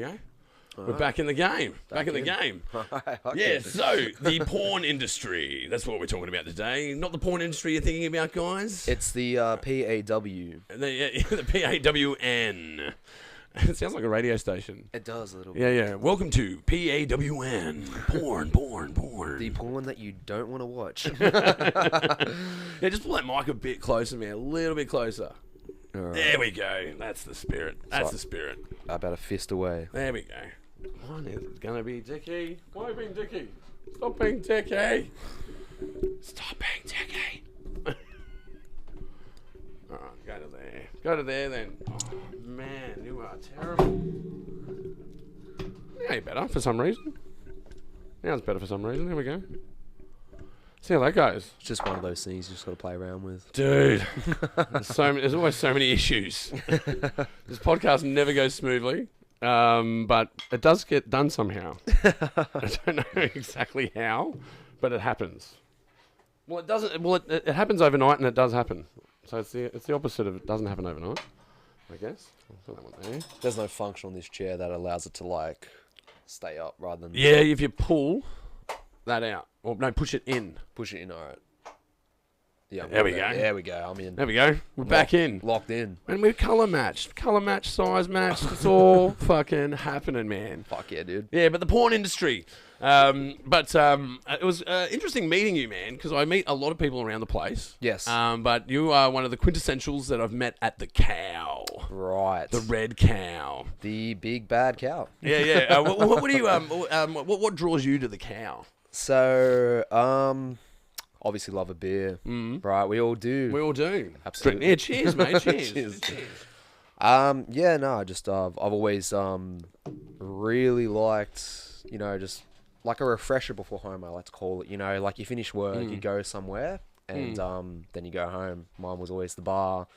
Okay. We're back in the game. Back in the game. Okay. Yeah, so the porn industry. That's what we're talking about today. Not the porn industry you're thinking about, guys. It's the PAW. The PAWN. It sounds like a radio station. It does a little bit. Yeah. Welcome to PAWN. Porn. The porn that you don't want to watch. Yeah, just pull that mic a bit closer, man. A little bit closer. Right. There we go. That's the spirit. That's the spirit. About a fist away. There we go. Come on, is it gonna be Dickie? Why are you being Dickie? Stop being Dickie. Stop being Dickie. Alright, go to there. Go to there then. Oh man, you are terrible. Yeah, better for some reason. Now it's better for some reason. There we go. See how that goes. It's just one of those things you just got to play around with. Dude, there's always so many issues. This podcast never goes smoothly, but it does get done somehow. I don't know exactly how, but it happens. Well, it doesn't. Well, it happens overnight, and it does happen. So it's the opposite of it doesn't happen overnight, I guess. I'll put that one there. There's no function on this chair that allows it to like stay up rather than if you pull that out, or no, push it in. push it in. All right. Yeah. There we go. There we go. I'm in. There we go. We're back in. Locked in. And we're colour matched, size matched. It's all fucking happening, man. Fuck yeah, dude. Yeah, but the porn industry. It was interesting meeting you, man, because I meet a lot of people around the place. Yes. But you are one of the quintessentials that I've met at the cow. Right. The red cow. The big bad cow. Yeah. What do you what draws you to the cow? So, obviously love a beer, right? We all do. We all do. Absolutely. Yeah, cheers, mate. Cheers. Cheers. Cheers. Yeah, no, just I've always really liked, just like a refresher before home, I like to call it. Like you finish work, you go somewhere, and then you go home. Mine was always the bar.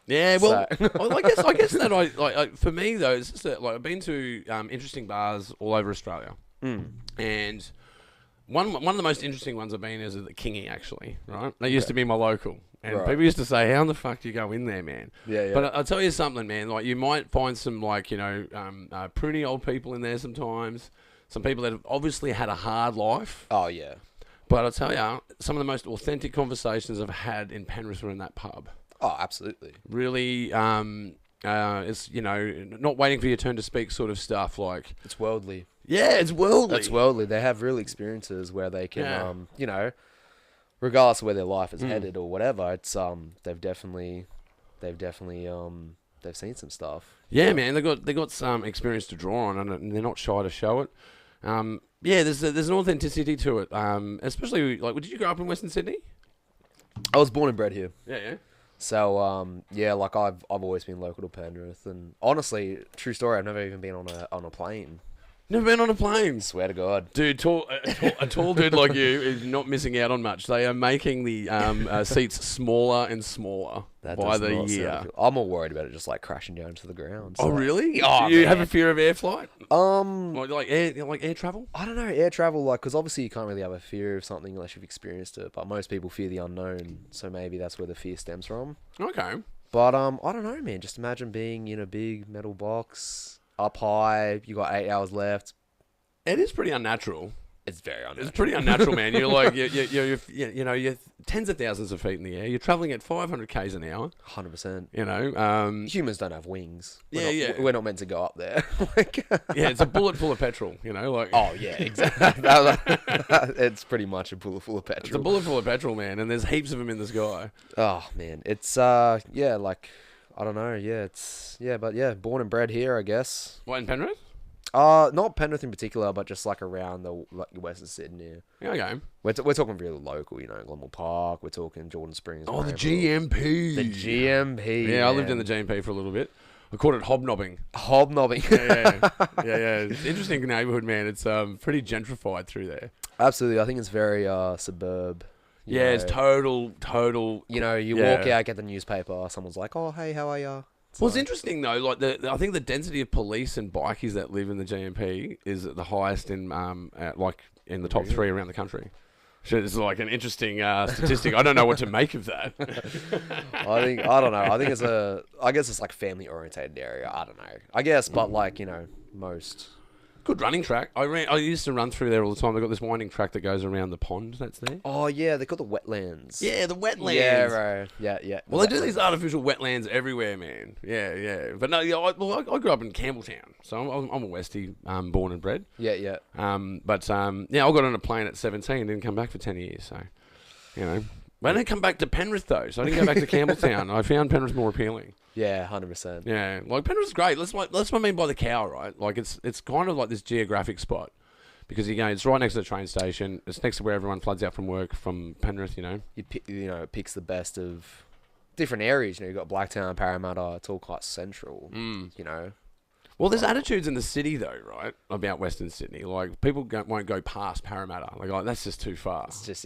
Yeah, well, I guess that I for me though, it's just that, like I've been to interesting bars all over Australia, and one of the most interesting ones I've been is at the Kingy, actually, right? That used to be my local. And people used to say, how in the fuck do you go in there, man? Yeah. But I'll tell you something, man. Like, you might find some, like, pruny old people in there sometimes. Some people that have obviously had a hard life. Oh, yeah. But I'll tell you, some of the most authentic conversations I've had in Penrith were in that pub. Oh, absolutely. Really, it's, not waiting for your turn to speak sort of stuff. Like, It's worldly. yeah, it's worldly. It's worldly. They have real experiences where they can, regardless of where their life is headed or whatever, it's they've seen some stuff. Yeah, man, they got some experience to draw on, and they're not shy to show it. There's an authenticity to it. Especially like, did you grow up in Western Sydney? I was born and bred here. Yeah. So like I've always been local to Penrith, and honestly, true story, I've never even been on a plane. Never been on a plane. Swear to God, Dude, a tall dude like you is not missing out on much. They are making the seats smaller and smaller by the year. I'm more worried about it just like crashing down to the ground. Oh, really? Oh, Do you have man. a fear of air flight? Like air travel? I don't know, air travel, like, because obviously you can't really have a fear of something unless you've experienced it. But most people fear the unknown, so maybe that's where the fear stems from. Okay. But I don't know, man. Just imagine being in a big metal box, up high. You got 8 hours left. It is pretty unnatural. It's very unnatural. It's pretty unnatural, man. You're like, you're tens of thousands of feet in the air. You're traveling at 500 k's an hour. 100%. Humans don't have wings. We're not meant to go up there. Yeah, it's a bullet full of petrol. Like. Oh yeah, exactly. It's pretty much a bullet full of petrol. It's a bullet full of petrol, man, and there's heaps of them in the sky. Oh man, it's like I don't know. But born and bred here, I guess. What, in Penrith? Not Penrith in particular, but just like around the Western Sydney. Yeah, okay. We're talking really local, Glenmore Park. We're talking Jordan Springs. Oh, the Granville. GMP. The GMP. Yeah, I lived in the GMP for a little bit. I called it hobnobbing. Hobnobbing. Yeah. It's an interesting neighbourhood, man. It's pretty gentrified through there. Absolutely, I think it's very suburb. Yeah, it's total. You walk out, get the newspaper. Someone's like, "Oh, hey, how are ya?" Well, it's interesting though. Like I think the density of police and bikies that live in the GMP is the highest in in the top 3 around the country. It's like an interesting statistic. I don't know what to make of that. I don't know. I guess it's like family orientated area. I don't know. I guess, but like, you know, most. Good running track. I used to run through there all the time. They've got this winding track that goes around the pond that's there. Oh, yeah. They're called the wetlands. Yeah, the wetlands. Yeah, right. Yeah. Well, they do these artificial wetlands everywhere, man. Yeah. But no, I grew up in Campbelltown, so I'm a Westie, born and bred. Yeah. But I got on a plane at 17 and didn't come back for 10 years, so, you know. But I didn't come back to Penrith, though, so I didn't go back to Campbelltown. I found Penrith more appealing. Yeah, 100%. Yeah, like Penrith's great. That's what I mean by the cow, right? Like it's kind of like this geographic spot because it's right next to the train station. It's next to where everyone floods out from work from Penrith. You know, it picks the best of different areas. You know, you got Blacktown, Parramatta. It's all quite central. You know. Well, there's attitudes in the city though, right? About Western Sydney, like people won't go past Parramatta. Like that's just too far. It's just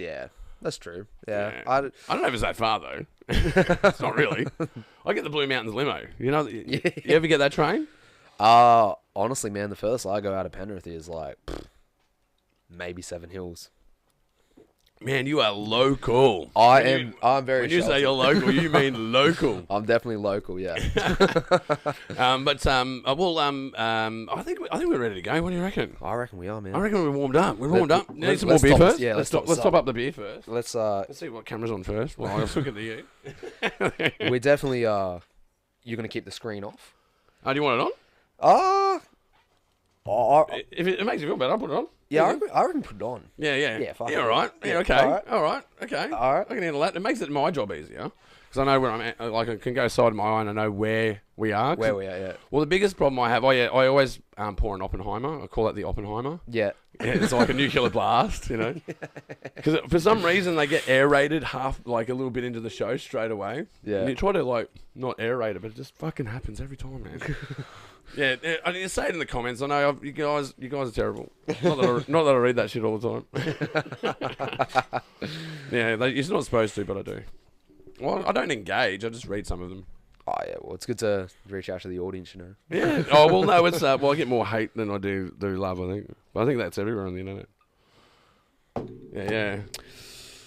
That's true. Yeah. I don't know if it's that far though. It's not really. I get the Blue Mountains limo. You know, you ever get that train? Honestly, man, the furthest I go out of Penrith is like maybe 7 Hills. Man, you are local. I'm very. When you say you're local, you mean local. I'm definitely local. Yeah. I think we're ready to go. What do you reckon? I reckon we are, man. I reckon we're warmed up. We're warmed up. Need some more beer first. Yeah, let's top up the beer first. Let's see what camera's on first. Well, I'll look at the you. We're definitely you're gonna keep the screen off. Oh, do you want it on? If it makes you feel better, I'll put it on. Yeah, I reckon put it on. Yeah. Yeah, all right. Yeah, okay. All right. Okay. All right. I can handle that. It makes my job easier because I know where I'm at. Like I can go side of my eye and I know where we are. Where we are, yeah. Well, the biggest problem I have, I always pour an Oppenheimer. I call it the Oppenheimer. Yeah. It's like a nuclear blast, you know. Because for some reason they get aerated like a little bit into the show straight away. Yeah. And you try to like not aerate it, but it just fucking happens every time, man. Yeah, I need to say it in the comments. I know you guys are terrible. Not that I read that shit all the time. Yeah, you're not supposed to, but I do. Well, I don't engage. I just read some of them. Oh yeah, well it's good to reach out to the audience, you know. Yeah. Oh well, no, it's I get more hate than I do love. I think, but I think that's everywhere on the internet. Yeah.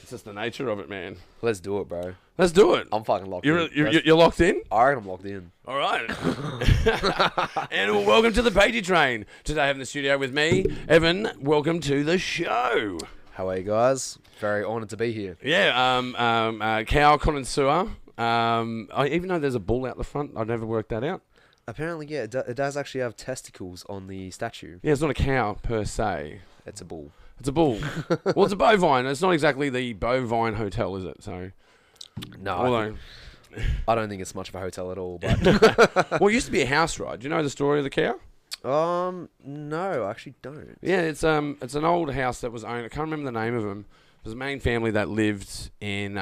It's just the nature of it, man. Let's do it, bro. Let's do it. I'm fucking locked in. in. You're locked in? I reckon I'm locked in. All right. And welcome to the Pagey train. Today I have in the studio with me, Evan. Welcome to the show. How are you guys? Very honoured to be here. Yeah. Cow connoisseur. Even though there's a bull out the front, I've never worked that out. Apparently, yeah, it does actually have testicles on the statue. Yeah, it's not a cow per se. It's a bull. It's a bull. Well, it's a bovine. It's not exactly the bovine hotel, is it? So, no. I don't think it's much of a hotel at all. But well, it used to be a house ride. Do you know the story of the cow? No, I actually don't. Yeah, it's an old house that was owned. I can't remember the name of them. It was a main family that lived in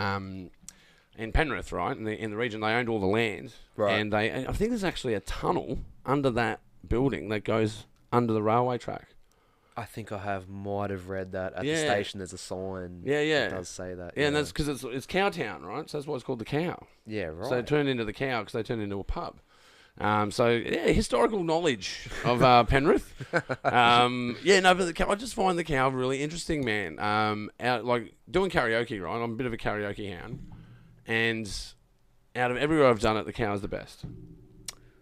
Penrith, right? In the region, they owned all the land, right? And I think there's actually a tunnel under that building that goes under the railway track. I think I might have read that at the station. There's a sign. Yeah. That does say that. Yeah, and that's because it's Cowtown, right? So that's why it's called the Cow. Yeah, right. So it turned into the Cow because they turned into a pub. Historical knowledge of Penrith. But I just find the Cow really interesting, man. Like doing karaoke, right? I'm a bit of a karaoke hound, and out of everywhere I've done it, the Cow is the best.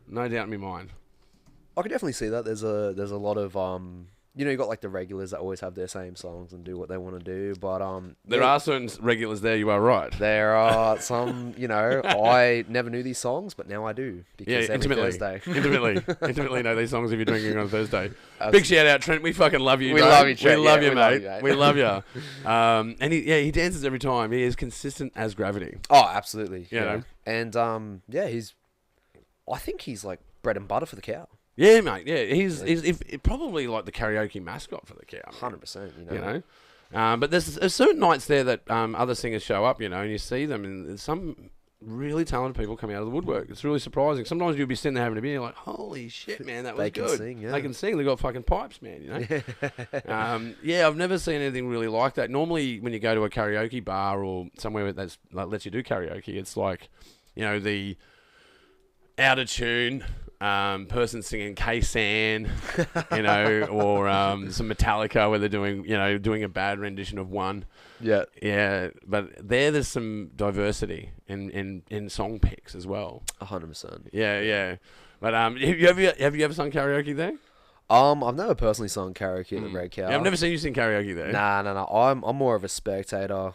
No doubt in my mind. I can definitely see that. There's a lot of you got like the regulars that always have their same songs and do what they want to do, but there are certain regulars there. You are right. There are some. I never knew these songs, but now I do because intimately, Thursday. intimately know these songs if you're drinking on Thursday. Big shout out, Trent. We fucking love you. We bro. love you, Trent. We love you, mate. We love you. And he dances every time. He is consistent as gravity. Oh, absolutely. Yeah. And I think he's like bread and butter for the Cow. Yeah, mate. Yeah, he's probably like the karaoke mascot for the Cow. 100%. But there's certain nights there that other singers show up, and you see them, and there's some really talented people coming out of the woodwork. It's really surprising. Sometimes you'll be sitting there having a beer, you're like, holy shit, man, that was good. They can sing. They got fucking pipes, man. I've never seen anything really like that. Normally, when you go to a karaoke bar or somewhere that lets you do karaoke, it's like, the out of tune. person singing K-San, you know, or some Metallica where they're doing a bad rendition of one. Yeah. Yeah, but there's some diversity in song picks as well. 100%. Yeah. But have you ever sung karaoke there? I've never personally sung karaoke at the Red Cow. Yeah, I've never seen you sing karaoke there. Nah. I'm more of a spectator.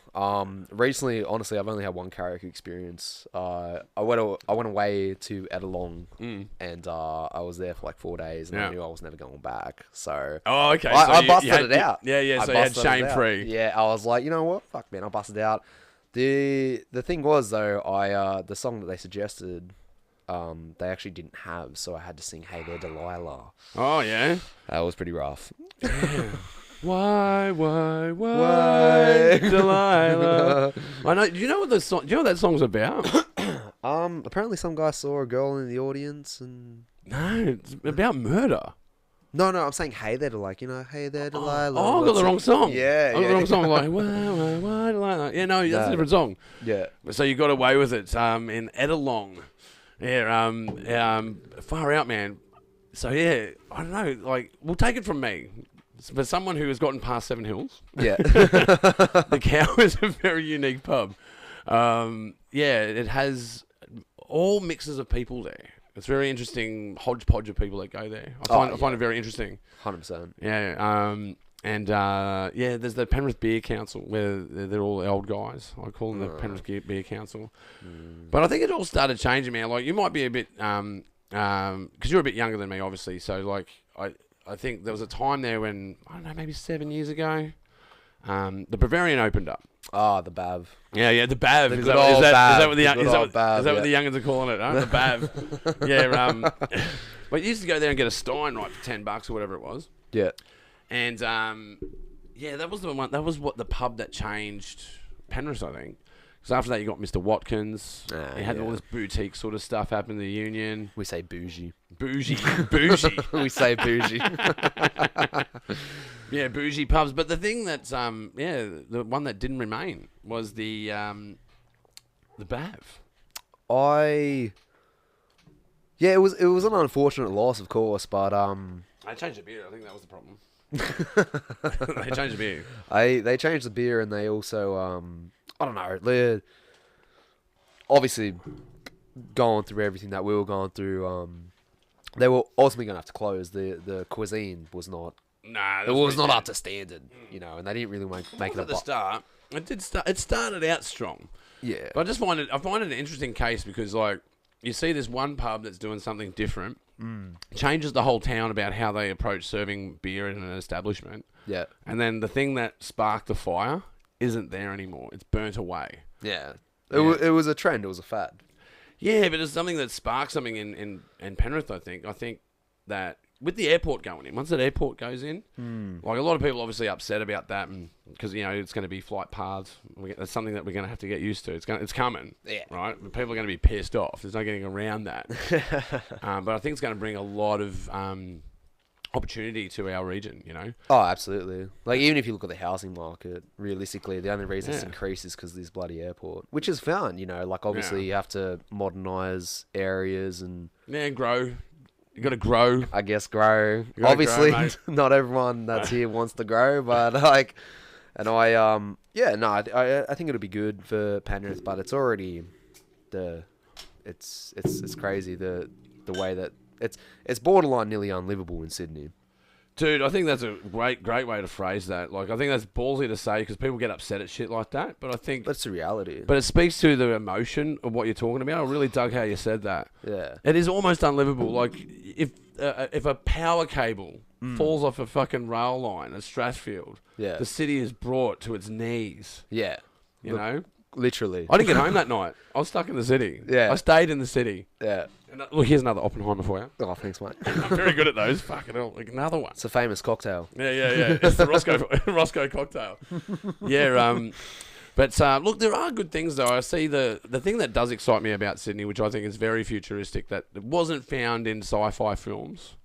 Recently, honestly, I've only had one karaoke experience. I went away to Edalong, and I was there for like 4 days, and I knew I was never going back. So okay. I busted it out. Yeah. So you had shame free. Yeah, I was like, you know what? Fuck, man, I busted it out. The thing was though, the song that they suggested, they actually didn't have, so I had to sing "Hey There, Delilah." Oh yeah, that was pretty rough. Why, Delilah? I know. Do you know what the song? Do you know what that song's about? Apparently some guy saw a girl in the audience and no, it's about murder. No, I'm saying "Hey There," "Hey There, Delilah." Oh, I got the wrong song. Yeah, I got the wrong song. Like, why, Delilah? Yeah, no, that's a different song. Yeah. So you got away with it. In Edalong. Yeah, far out, man. So yeah, I don't know. Like, we'll take it from me. For someone who has gotten past Seven Hills, yeah, the Cow is a very unique pub. It has all mixes of people there. It's very interesting hodgepodge of people that go there. I find it very interesting. 100%. Yeah. There's the Penrith Beer Council where they're all old guys. I call them the Penrith Beer Council. But I think it all started changing, man. Like, you might be a bit, because you're a bit younger than me, obviously. So, like, I think there was a time there when, I don't know, maybe 7 years ago, the Bavarian opened up. Oh, the Bav. Yeah, the Bav. Is that what the youngins are calling it? Huh? The Bav. Yeah. But you used to go there and get a Stein, right, for $10 or whatever it was. Yeah. And that was the one. That was what the pub that changed Penrith, I think. Because after that, you got Mr. Watkins. You had all this boutique sort of stuff happen in the Union. We say bougie. Bougie. We say bougie. Yeah, bougie pubs. But the thing that's the one that didn't remain was the Bav. It was an unfortunate loss, of course, but I changed the beer. I think that was the problem. They changed the beer. They changed the beer, and they also I don't know. They're obviously going through everything that we were going through. They were ultimately going to have to close. The cuisine was not. Nah, it was not up to standard, and they didn't really make it at the start. It did start. It started out strong. Yeah, but I find it an interesting case because, like, you see this one pub that's doing something different, changes the whole town about how they approach serving beer in an establishment. Yeah, and then the thing that sparked the fire isn't there anymore. It's burnt away. Yeah, it was a trend. It was a fad. Yeah, but it's something that sparked something in Penrith. I think that with the airport going in, once that airport goes in, like, a lot of people are obviously upset about that, and because it's going to be flight paths. That's something that we're going to have to get used to. It's coming. Yeah. Right. People are going to be pissed off. There's no getting around that. But I think it's going to bring a lot of opportunity to our region. Oh, absolutely. Like, even if you look at the housing market, realistically, the only reason it's increased is because of this bloody airport, which is fun. Like, obviously you have to modernise areas and grow. You got to grow. I guess grow. Obviously, grow, not everyone that's here wants to grow, but like, and I think it'll be good for Penrith, but it's already it's crazy the way that it's borderline nearly unlivable in Sydney. Dude, I think that's a great way to phrase that. Like, I think that's ballsy to say because people get upset at shit like that. But I think that's the reality. But it speaks to the emotion of what you're talking about. I really dug how you said that. Yeah, it is almost unlivable. Like, if a power cable falls off a fucking rail line at Strathfield, the city is brought to its knees. Yeah, literally. I didn't get home that night. I was stuck in the city. Yeah, I stayed in the city. Yeah. Look, here's another Oppenheimer for you. Oh, thanks, mate. I'm very good at those. Fucking hell. Like, another one. It's a famous cocktail. Yeah. It's the Roscoe cocktail. Yeah, but look, there are good things, though. I see the thing that does excite me about Sydney, which I think is very futuristic, that wasn't found in sci-fi films,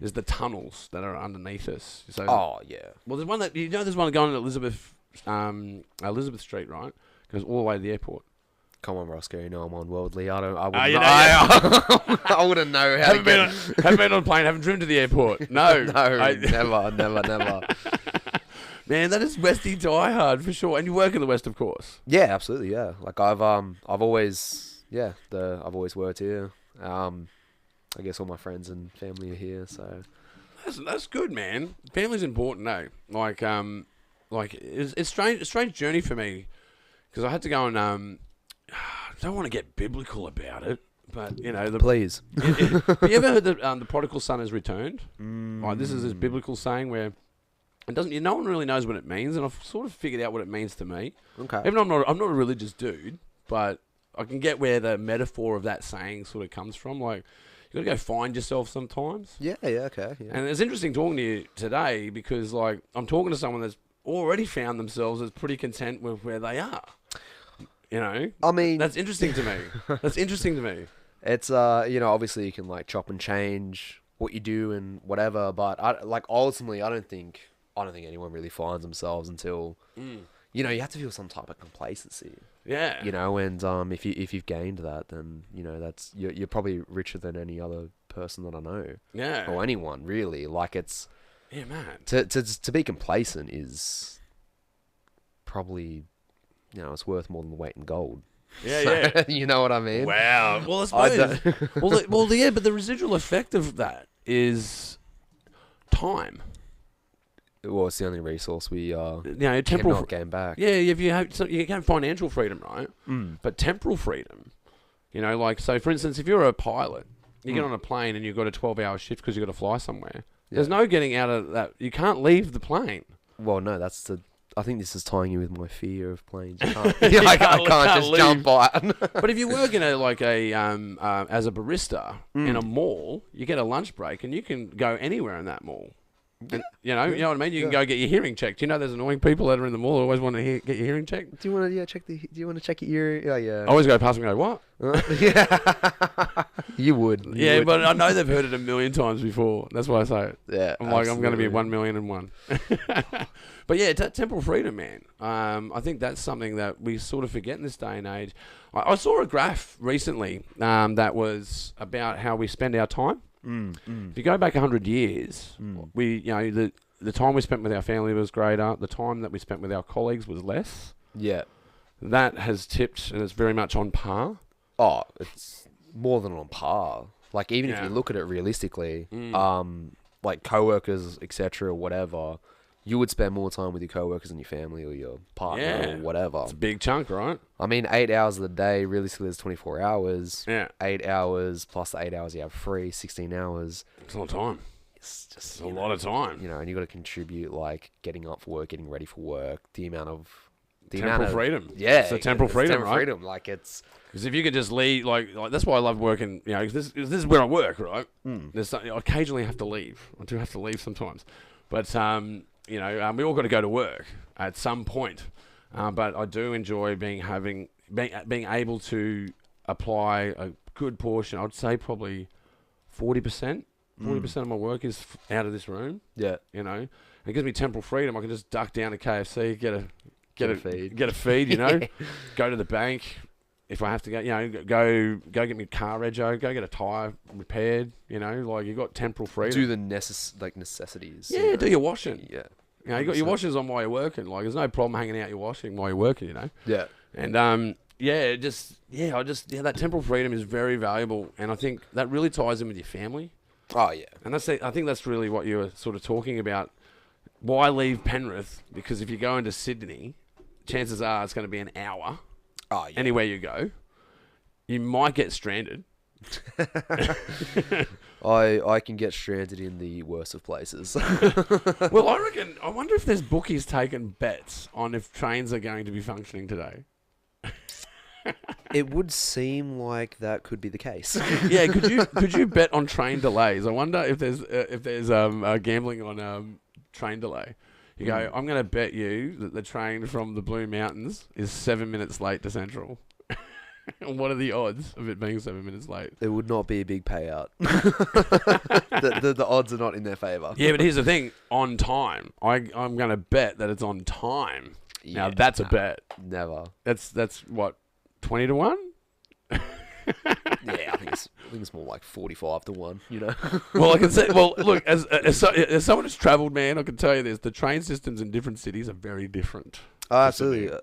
is the tunnels that are underneath us. So, oh, yeah. Well, there's one that, there's one going on Elizabeth Street, right? Goes all the way to the airport. Come on, Roscoe. You know I'm unworldly. I wouldn't, I wouldn't know how Haven't been on a plane. Haven't driven to the airport. No. Never. Man, that is Westie diehard for sure. And you work in the West, of course. Yeah, absolutely. Yeah, like I've always worked here. I guess all my friends and family are here, so that's good, man. Family's important, no? Like it's a strange journey for me because I had to go and I don't want to get biblical about it, but you know, please. Have you ever heard that the prodigal son has returned? Like this is this biblical saying where it doesn't. No one really knows what it means, and I've sort of figured out what it means to me. Okay. Even though I'm not a religious dude, but I can get where the metaphor of that saying sort of comes from. Like you got to go find yourself sometimes. Yeah. Okay. Yeah. And it's interesting talking to you today because like I'm talking to someone that's already found themselves as pretty content with where they are. You know, I mean, that's interesting to me. That's interesting to me. It's obviously you can like chop and change what you do and whatever, but ultimately I don't think anyone really finds themselves until you have to feel some type of complacency. Yeah. And if you've gained that, then that's you're probably richer than any other person that I know. Yeah. Or anyone really. Like it's man. To be complacent is probably it's worth more than the weight in gold. Yeah. You know what I mean? Wow. Well, I suppose. Yeah, but the residual effect of that time. Well, it's the only resource we temporal cannot gain back. Yeah, if you have financial freedom, right? But temporal freedom, like so. For instance, if you're a pilot, you get on a plane and you've got a 12-hour shift because you've got to fly somewhere. Yeah. There's no getting out of that. You can't leave the plane. Well, no, I think this is tying you with my fear of planes. I can't just leave. Jump on. But if you work in as a barista in a mall, you get a lunch break and you can go anywhere in that mall. And, you know what I mean? You can go get your hearing checked. You know, there's annoying people that are in the mall who always want to get your hearing checked. Do you want to check your ear? Oh, yeah. I always go past and go, what? Yeah. You would. But I know they've heard it a million times before. That's why I say it. Yeah. I'm like, I'm going to be 1,000,001. But yeah, temporal freedom, man. I think that's something that we sort of forget in this day and age. I saw a graph recently that was about how we spend our time. If you go back 100 years, the time we spent with our family was greater. The time that we spent with our colleagues was less. Yeah. That has tipped, and it's very much on par. Oh, it's more than on par. Like, even if you look at it realistically, like co-workers, etc., whatever, you would spend more time with your co-workers than your family or your partner or whatever. It's a big chunk, right? I mean, 8 hours of the day, realistically, is 24 hours. Yeah. 8 hours plus the 8 hours you have free, 16 hours. It's a lot of time. It's a lot of time. And you got to contribute, like, getting up for work, getting ready for work, temporal freedom. Yeah. It's a temporal freedom, temporal freedom. Like, it's... Because if you could just leave, like that's why I love working, this is where I work, right? I occasionally have to leave. I do have to leave sometimes. But, we all got to go to work at some point. But I do enjoy being able to apply a good portion. I'd say probably 40%. 40% of my work is out of this room. Yeah. It gives me temporal freedom. I can just duck down to KFC, get a feed, Yeah. Go to the bank. If I have to go get me a car rego, go get a tyre repaired, you got temporal freedom. Do the necessities. Yeah, do your washing. Yeah. You got your washers on while you're working. Like, there's no problem hanging out your washing while you're working, Yeah. And, that temporal freedom is very valuable. And I think that really ties in with your family. Oh, yeah. And I think that's really what you were sort of talking about. Why leave Penrith? Because if you go into Sydney, chances are it's going to be an hour. Oh, yeah. Anywhere you go, you might get stranded. I can get stranded in the worst of places. Well, I wonder if there's bookies taking bets on if trains are going to be functioning today. It would seem like that could be the case. Yeah, could you bet on train delays? I wonder if there's gambling on train delay. You go, I'm going to bet you that the train from the Blue Mountains is 7 minutes late to Central. What are the odds of it being 7 minutes late? It would not be a big payout. the odds are not in their favour. Yeah, but here's the thing. On time. I'm going to bet that it's on time. Now, that's a bet. Never. That's what, 20 to 1? Yeah, I think it's more like 45 to 1. You know. Well, I can say. Well, look, as someone who's travelled, man, I can tell you this: the train systems in different cities are very different. Oh, absolutely.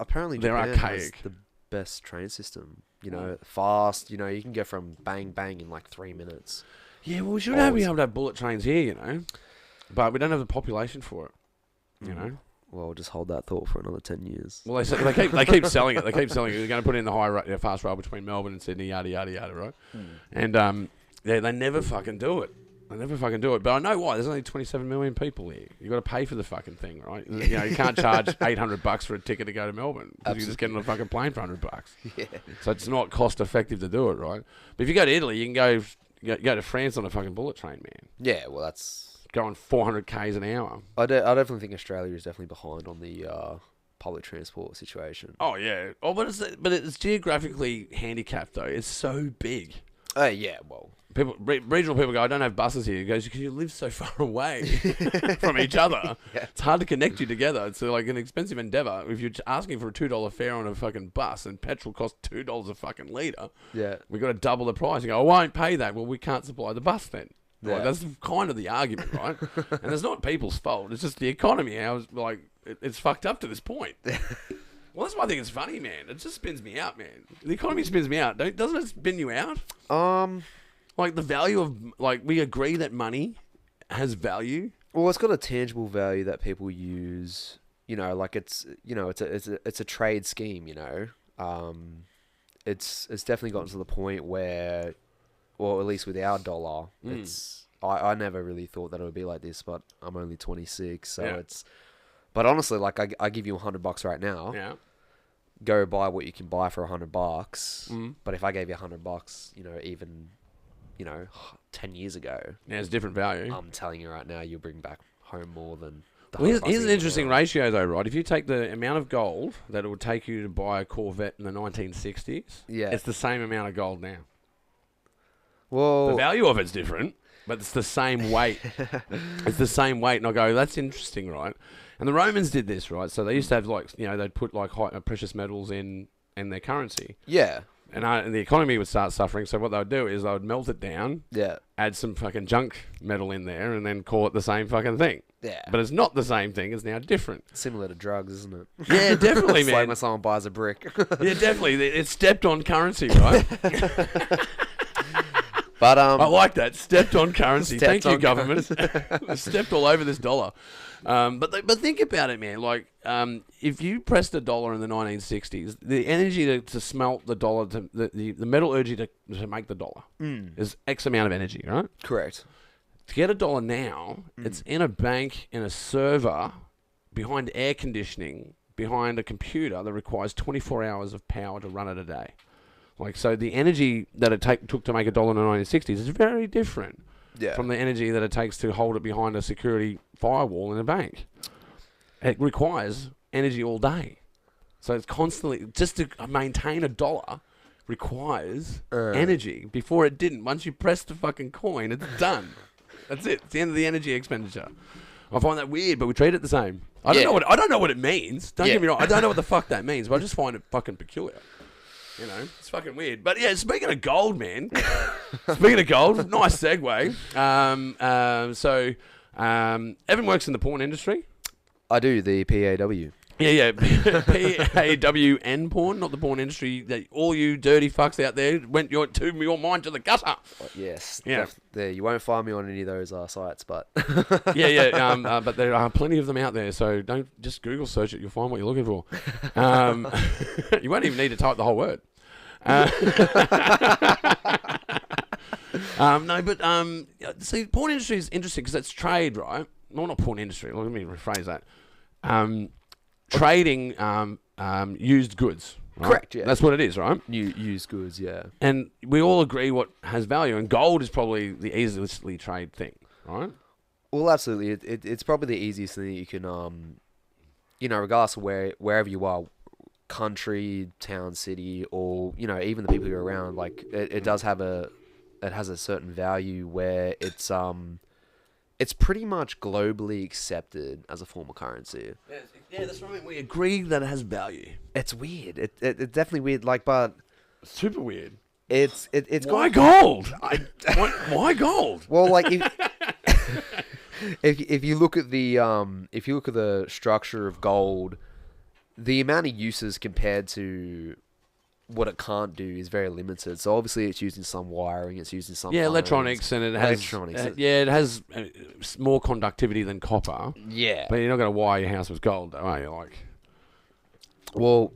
Apparently, They're Japan archaic. has the best train system. You know, fast. You know, you can get from bang in like 3 minutes. Yeah, well, we should be able to have bullet trains here, you know, but we don't have the population for it. You know. Well, just hold that thought for another 10 years. Well, they keep selling it. They keep selling it. They're going to put in the fast rail between Melbourne and Sydney, yada yada yada, right? And they never fucking do it. They never fucking do it. But I know why. There's only 27 million people here. You got to pay for the fucking thing, right? You know, you can't charge $800 for a ticket to go to Melbourne. You just get on a fucking plane for $100. Yeah. So it's not cost effective to do it, right? But if you go to Italy, you can go to France on a fucking bullet train, man. Yeah, well, that's going 400 k's an hour. I definitely think Australia is definitely behind on the public transport situation. Oh yeah. Oh, but it's geographically handicapped though. It's so big. Oh yeah. Well, regional people go, I don't have buses here. He goes, because you live so far away from each other. Yeah. It's hard to connect you together. It's like an expensive endeavour. If you're asking for a $2 fare on a fucking bus and petrol costs $2 a fucking litre, yeah, we got to double the price. You go, I won't pay that. Well, we can't supply the bus then. Yeah. Like, that's kind of the argument, right? And it's not people's fault. It's just the economy. It's fucked up to this point. Well, that's why I think it's funny, man. It just spins me out, man. The economy spins me out. Doesn't it spin you out? Like the value of, like, we agree that money has value. Well, it's got a tangible value that people use. You know, like it's a trade scheme. You know, it's definitely gotten to the point where, well, at least with our dollar, it's. I never really thought that it would be like this, but I'm only 26, so it's. But honestly, like I give you $100 right now. Yeah. Go buy what you can buy for $100. But if I gave you $100, you know, even, you know, 10 years ago, yeah, it's different value. I'm telling you right now, you'll bring back home more than. Well, here's an interesting ratio, though, right? If you take the amount of gold that it would take you to buy a Corvette in the 1960s, it's the same amount of gold now. Well, the value of it's different, but it's the same weight. It's the same weight, and I go, that's interesting, right? And the Romans did this, right? So they used to have, like, you know, they'd put like precious metals in their currency. Yeah. And the economy would start suffering. So what they would do is they would melt it down. Yeah. Add some fucking junk metal in there, and then call it the same fucking thing. Yeah. But it's not the same thing. It's now different. Similar to drugs, isn't it? Yeah, definitely, it's man. like when someone buys a brick. Yeah, definitely. It's stepped on currency, right? But I like that. Stepped on currency. Thank you, government. Stepped all over this dollar. But think about it, man. Like, if you pressed a dollar in the 1960s, the energy to smelt the dollar, the metallurgy to make the dollar is X amount of energy, right? Correct. To get a dollar now, it's in a bank, in a server, behind air conditioning, behind a computer that requires 24 hours of power to run it a day. Like, so the energy that it took to make a dollar in the 1960s is very different from the energy that it takes to hold it behind a security firewall in a bank. It requires energy all day. So it's constantly, just to maintain a dollar requires energy. Before it didn't. Once you press the fucking coin, it's done. That's it. It's the end of the energy expenditure. I find that weird, but we treat it the same. I don't know what it means. Don't get me wrong. I don't know what the fuck that means, but I just find it fucking peculiar. You know, it's fucking weird. But yeah, speaking of gold, man. Speaking of gold, nice segue. Evan works in the porn industry. I do, the PAW. Yeah. PAWN porn, not the porn industry. That all you dirty fucks out there went your mind to the gutter. Yes. Yeah. There, you won't find me on any of those sites, but. But there are plenty of them out there, so don't just Google search it. You'll find what you're looking for. You won't even need to type the whole word. See, porn industry is interesting because it's trade, right? Well, not porn industry. Let me rephrase that. Trading used goods. Right? Correct, yeah. That's what it is, right? Used goods, yeah. And we all agree what has value, and gold is probably the easily trade thing, right? Well, absolutely. It's probably the easiest thing that you can, you know, regardless of wherever you are, country, town, city, or, you know, even the people you're around, like, it has a certain value where it's it's pretty much globally accepted as a form of currency. Yeah, that's right. We agree that it has value. It's weird. It's definitely weird. Like, but Super weird. it's Why gold? Why gold? well, like if you look at the structure of gold, the amount of uses compared to what it can't do is very limited. So obviously it's used in some wiring, it's used in some phones. Electronics, and it has Electronics. it has more conductivity than copper. Yeah. But you're not going to wire your house with gold, though, are you? Like, Well,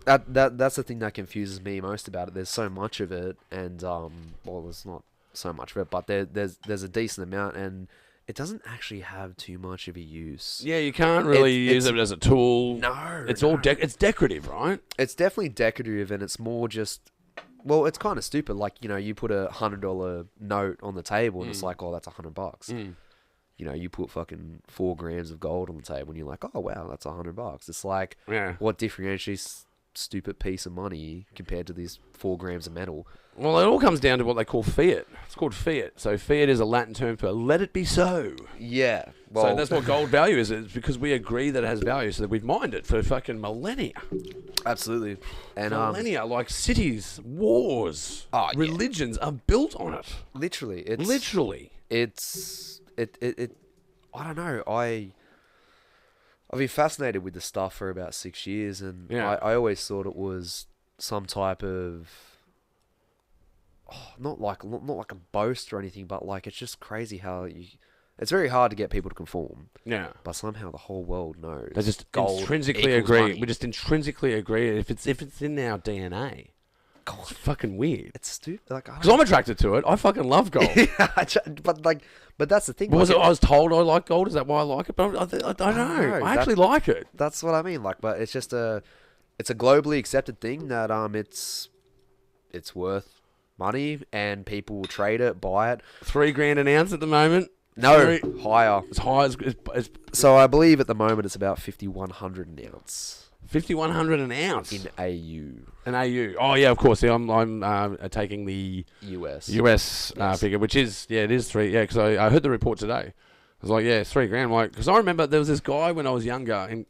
that's the thing that confuses me most about it. There's so much of it, and well, there's not so much of it, but there's a decent amount, and it doesn't actually have too much of a use. yeah, you can't really use it as a tool. No, it's no. all it's decorative, right? It's definitely decorative, and it's more just. Well, it's kind of stupid. Like, you put a $100 note on the table, and it's like, oh, that's $100. You put fucking 4 grams of gold on the table, and you're like, oh wow, that's $100. It's like, what differentiates stupid piece of money compared to these 4 grams of metal? Well, it all comes down to what they call fiat. It's called fiat. So fiat is a Latin term for "let it be so." Yeah. Well, So that's what gold value is. It's because we agree that it has value, so that we've mined it for fucking millennia. absolutely. And Millennia, like cities, wars, religions are built on it. literally, it's I don't know. I've been fascinated with the stuff for about 6 years, and I always thought it was some type of not like a boast or anything, but like it's just crazy how it's very hard to get people to conform. Yeah. But somehow the whole world knows. They just gold intrinsically equals agree. money. We just intrinsically agree. If it's in our DNA, it's fucking weird. It's stupid. Like, Because I'm attracted to it. I fucking love gold. but that's the thing. I Like, was told I like gold. Is that why I like it? But I don't know. I actually like it. that's what I mean. Like, but it's just it's a globally accepted thing that it's worth money, and people will trade it, buy it. $3,000 an ounce at the moment. No, higher. As high as So I believe at the moment it's about 5,100 an ounce. 5,100 an ounce In AU. An AU. Oh yeah, of course. Yeah, I'm taking the US. US figure, which is it is 3. Yeah, because I heard the report today. I was like, yeah, it's $3,000. Like, because I remember there was this guy when I was younger, and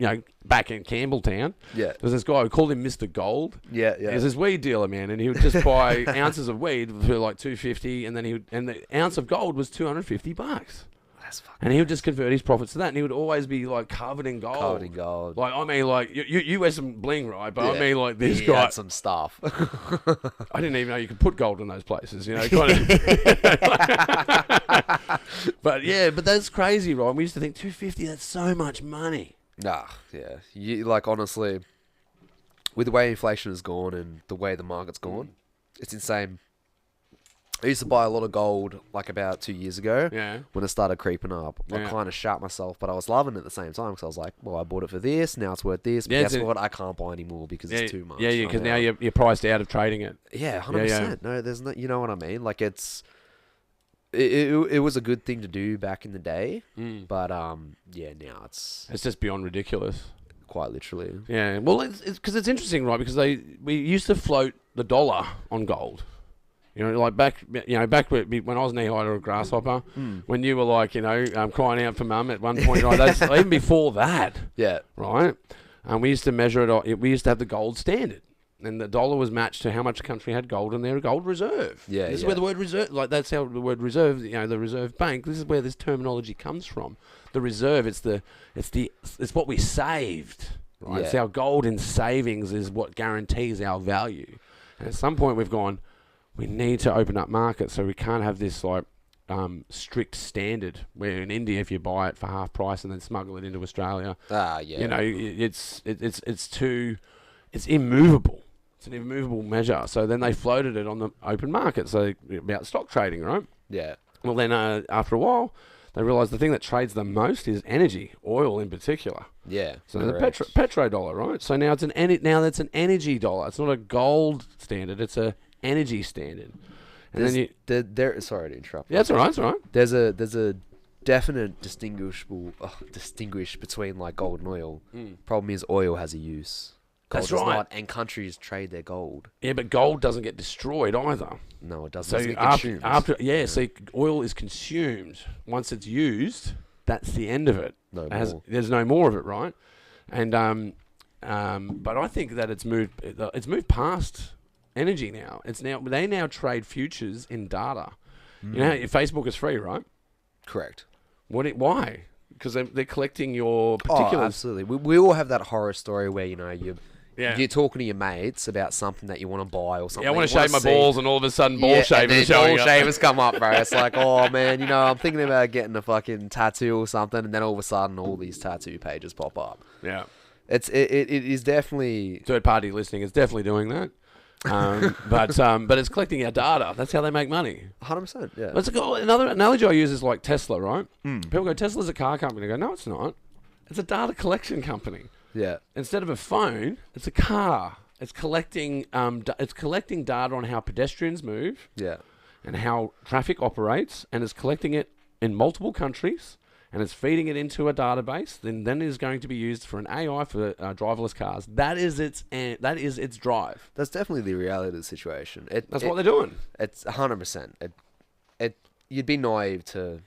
back in Campbelltown. Yeah. There was this guy who called him Mr. Gold. Yeah. He was this weed dealer, man, and he would just buy ounces of weed for like $250, and then and the ounce of gold was $250. That's fucking. And he would just convert his profits to that, and he would always be like covered in gold. Covered in gold. Like, I mean, like you wear some bling, right? But Yeah. I mean, like this He guy. had some stuff. I didn't even know you could put gold in those places, kind of. But yeah, but that's crazy, right? We used to think $250. That's so much money. Nah, yeah. Like, honestly, with the way inflation has gone and the way the market's gone, it's insane. I used to buy a lot of gold like about 2 years ago. Yeah. When it started creeping up. I kind of shot myself, but I was loving it at the same time because I was like, well, I bought it for this, now it's worth this. But guess what? I can't buy anymore because it's too much. Yeah, because now you're priced out of trading it. Yeah, 100%. No, there's no, you know what I mean? Like, it was a good thing to do back in the day, but yeah, now it's just beyond ridiculous. Quite literally. Yeah, well, it's because it's interesting, right? Because we used to float the dollar on gold. Like back when I was knee high to a grasshopper, when you were like, crying out for mum at one point, right? That's, even before that, yeah, right? And we used to measure it. We used to have the gold standard, and the dollar was matched to how much the country had gold in their gold reserve. Yeah, this is where the word reserve, like that's how the word reserve, the Reserve Bank. This is where this terminology comes from. The reserve, it's what we saved, right? Yeah. It's our gold in savings is what guarantees our value. And at some point, we've gone. We need to open up markets, so we can't have this like strict standard where in India, if you buy it for half price and then smuggle it into Australia, it's immovable. It's an immovable measure. So then they floated it on the open market, so about stock trading, right? Yeah. Well, then after a while, they realised the thing that trades the most is energy, oil in particular. Yeah. So the petrodollar, right? So now that's an energy dollar. It's not a gold standard. It's a energy standard. And sorry to interrupt. Yeah, that's all right. That's all right. There's a definite distinguish between like gold and oil. Problem is oil has a use. Gold That's does right. not, and countries trade their gold. Yeah, but gold doesn't get destroyed either. No, it doesn't. So It doesn't get consumed. after see, oil is consumed. Once it's used, that's the end of it. No It has- more. there's no more of it, right? And but I think that it's moved past energy now. They now trade futures in data. You know, Facebook is free, right? Correct. Why? Because they're collecting your Oh, particulars. absolutely. We all have that horror story where, you know, Yeah. you're talking to your mates about something that you want to buy or something. Yeah, I want you to shave my see. balls, and all of a sudden, ball Yeah, shavers and then are showing ball up. shavers come up, bro. It's like, oh man, you know, I'm thinking about getting a fucking tattoo or something, and then all of a sudden, all these tattoo pages pop up. Yeah. It is definitely Third party listening is definitely doing that. But it's collecting our data. That's how they make money. 100%. Yeah. Another analogy I use is like Tesla, right? People go, Tesla's a car company. I go, no, it's not. It's a data collection company. Yeah. Instead of a phone, it's a car. It's collecting data on how pedestrians move Yeah. and how traffic operates, and it's collecting it in multiple countries, and it's feeding it into a database. Then it is going to be used for an AI for driverless cars. That is its drive. That's definitely the reality of the situation. That's what they're doing. It's 100%. You'd be naive to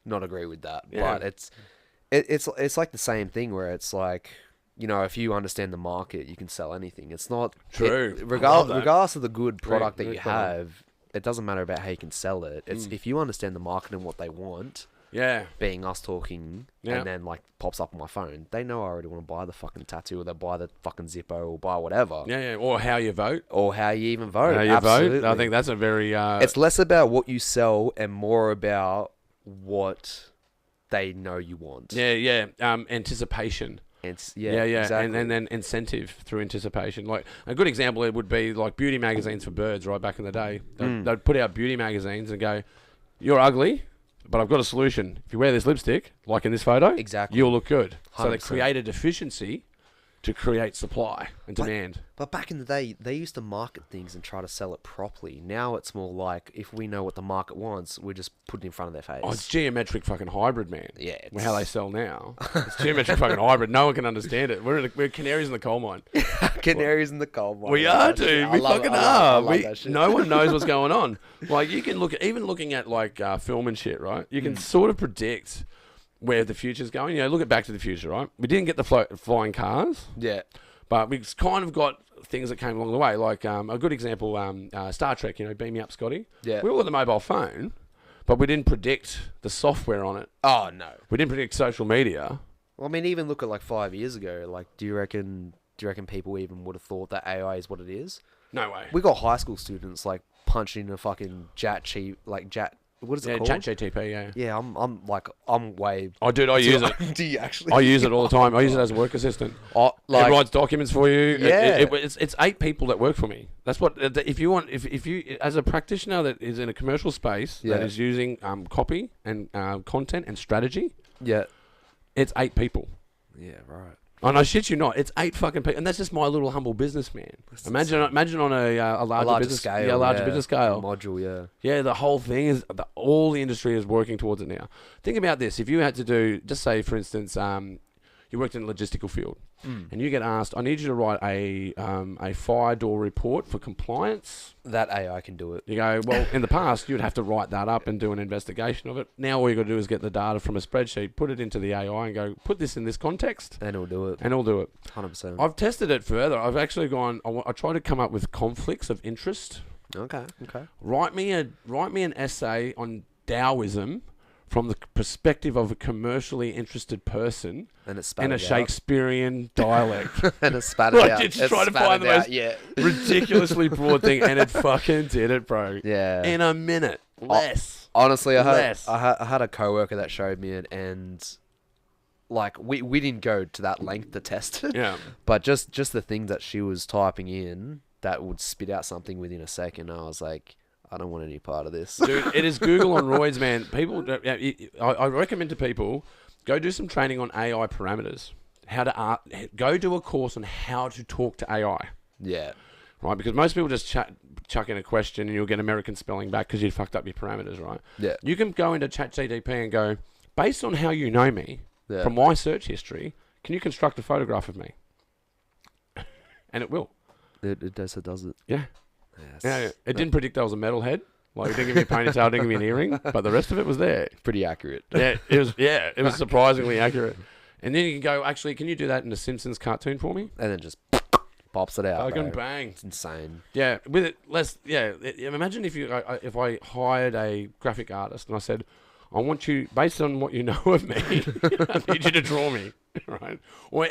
not agree with that, Yeah. but it's like the same thing where it's like, you know, if you understand the market, you can sell anything. It's not True. I love regardless of the good product that Very you clever. have. It doesn't matter about how you can sell it. It's if you understand the market and what they want. Yeah. Being us talking, Yeah. and then like pops up on my phone, they know I already want to buy the fucking tattoo, or they buy the fucking Zippo, or buy whatever, Yeah. Or how you vote. or how you even vote. How you Absolutely. vote. I think that's a very. It's less about what you sell and more about what they know you want. Yeah. Anticipation. Yeah, exactly. and then incentive through anticipation. Like a good example, it would be like beauty magazines for birds, right? Back in the day, they'd put out beauty magazines and go, "You're ugly, but I've got a solution. If you wear this lipstick, like in this photo, Exactly. you'll look good." So they 100%. created efficiency to create supply and demand. But back in the day, they used to market things and try to sell it properly. Now it's more like, if we know what the market wants, we just put it in front of their face. Oh, it's geometric fucking hybrid, man. Yeah, How they sell now. It's geometric fucking hybrid. No one can understand it. We're canaries in the coal mine. Canaries in the coal mine. We I love are, that shit. dude. I We love it. fucking I are. love that shit. No one knows what's going on. Like, you can even looking at like film and shit, right? You can sort of predict where the future's going. You know, look at Back to the Future, right? We didn't get the flying cars, Yeah. but we've kind of got things that came along the way. Like a good example, Star Trek. You know, beam me up, Scotty. Yeah. We all got the mobile phone, but we didn't predict the software on it. Oh, no. We didn't predict social media. Well, I mean, even look at like 5 years ago. Like, do you reckon people even would have thought that AI is what it is? No way. We got high school students like punching a fucking what is it called? ChatGPT. Yeah. Yeah, I'm way. Oh, dude, I use it. Do you actually? I use it all the time. I use it as a work assistant. Oh, It writes documents for you. Yeah. It's 8 people that work for me. That's what if you as a practitioner that is in a commercial space Yeah. that is using copy and content and strategy, Yeah. it's 8 people. Yeah. Right. And I shit you not, it's 8 fucking people, and that's just my little humble businessman. Imagine on a larger business scale. yeah, larger business scale. Module. Yeah. Yeah, the whole thing is all the industry is working towards it now. Think about this: if you had to do, just say, for instance, you worked in the logistical field, and you get asked, "I need you to write a fire door report for compliance." That AI can do it. You go, well, in the past, you'd have to write that up and do an investigation of it. Now all you got to do is get the data from a spreadsheet, put it into the AI, and go, put this in this context, And it'll do it. and it'll do it. 100%. I've tested it further. I've actually gone. I try to come up with conflicts of interest. Okay. Write me an essay on Taoism from the perspective of a commercially interested person And it spat in a it out. Shakespearean dialect. And it spat it Like, out. just It try to spat find it the out, most Yeah. ridiculously broad thing, and it fucking did it, bro. Yeah. In a minute, less. Honestly, Less. I had a coworker that showed me it, and like we didn't go to that length to test it. Yeah. But just the things that she was typing in that would spit out something within a second, I was like, I don't want any part of this. Dude, it is Google on roids, man. People, I recommend to people, go do some training on AI parameters. Go do a course on how to talk to AI. Yeah. Right, because most people just chuck in a question and you'll get American spelling back because you fucked up your parameters, right? Yeah. You can go into ChatGPT and go, based on how you know me, Yeah. from my search history, can you construct a photograph of me? and it will. It does it. Yeah. Yes. Yeah. It didn't predict I was a metalhead. Like, it didn't give me a ponytail, didn't give me an earring, but the rest of it was there. Pretty accurate. Yeah, it was surprisingly accurate. And then you can go, actually, can you do that in a Simpsons cartoon for me? And then just pops it out. Fucking Bro. bang. It's insane. Yeah, with it less. Yeah, imagine if if I hired a graphic artist and I said, I want you, based on what you know of me, I need you to draw me, right?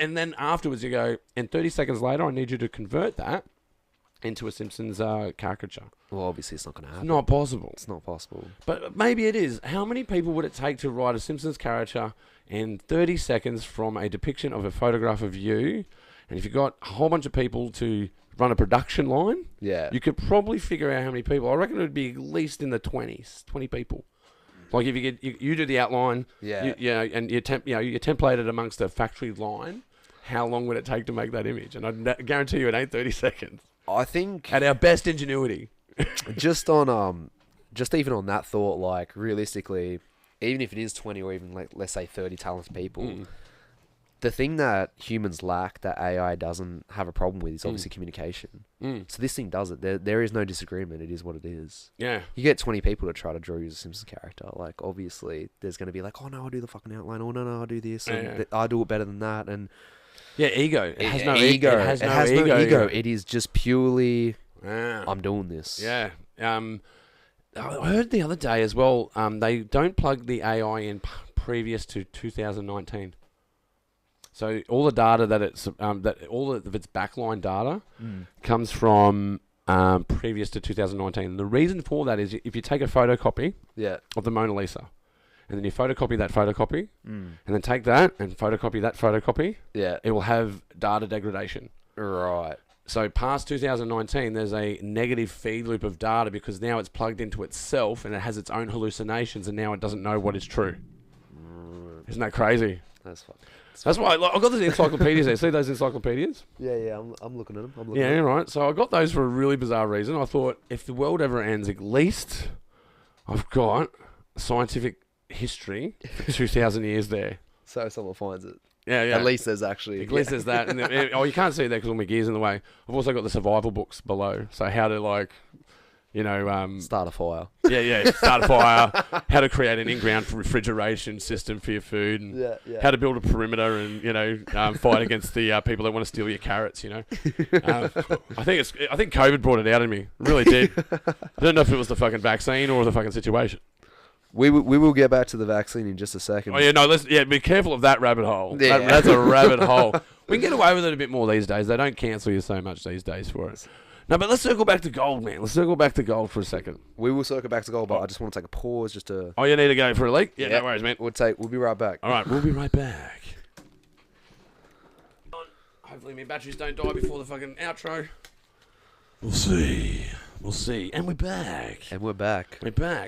And then afterwards you go, and 30 seconds later, I need you to convert that into a Simpsons caricature. Well, obviously it's not going to happen. Not possible. It's not possible. But maybe it is. How many people would it take to write a Simpsons caricature in 30 seconds from a depiction of a photograph of you? And if you got a whole bunch of people to run a production line, Yeah. you could probably figure out how many people. I reckon it would be at least in the 20s, 20 people. Like if you do the outline, and you template it amongst a factory line, how long would it take to make that image? And I guarantee you it ain't 30 seconds. I think At our best ingenuity. just even on that thought, like realistically, even if it is 20 or even like let's say 30 talented people, the thing that humans lack that AI doesn't have a problem with is obviously communication. So this thing does it. There is no disagreement. It is what it is. Yeah. You get 20 people to try to draw you as a Simpsons character. Like obviously there's going to be like, oh no, I'll do the fucking outline. Oh no, I'll do this. And I'll do it better than that. And Yeah, ego. It has no ego. It has no ego. It is just purely, Yeah. I'm doing this. Yeah. I heard the other day as well. They don't plug the AI in previous to 2019. So all the data that it's all of its backline data comes from previous to 2019. And the reason for that is if you take a photocopy of the Mona Lisa, and then you photocopy that photocopy, and then take that and photocopy that photocopy, it will have data degradation. Right. So past 2019, there's a negative feed loop of data because now it's plugged into itself and it has its own hallucinations and now it doesn't know what is true. Isn't that crazy? That's fun. That's why I've got those encyclopedias there. See those encyclopedias? Yeah. I'm looking at them. Yeah, right. So I got those for a really bizarre reason. I thought if the world ever ends, at least I've got scientific history for 2,000 years there. So someone finds it. Yeah. At least there's actually. At least there's that. And you can't see that because all my gear's in the way. I've also got the survival books below. So how to start a fire. Start a fire. How to create an in-ground refrigeration system for your food. And how to build a perimeter and fight against the people that want to steal your carrots. I think COVID brought it out in me. It really did. I don't know if it was the fucking vaccine or the fucking situation. We will get back to the vaccine in just a second. Oh yeah, no. Be careful of that rabbit hole. Yeah. That's a rabbit hole. We can get away with it a bit more these days. They don't cancel you so much these days for it. No, but let's circle back to gold, man. Let's circle back to gold for a second. We will circle back to gold, but I just want to take a pause just to. Oh, you need to go for a leak? Yeah, no worries, man. We'll be right back. All right, we'll be right back. Hopefully, my batteries don't die before the fucking outro. We'll see. And we're back. We're back.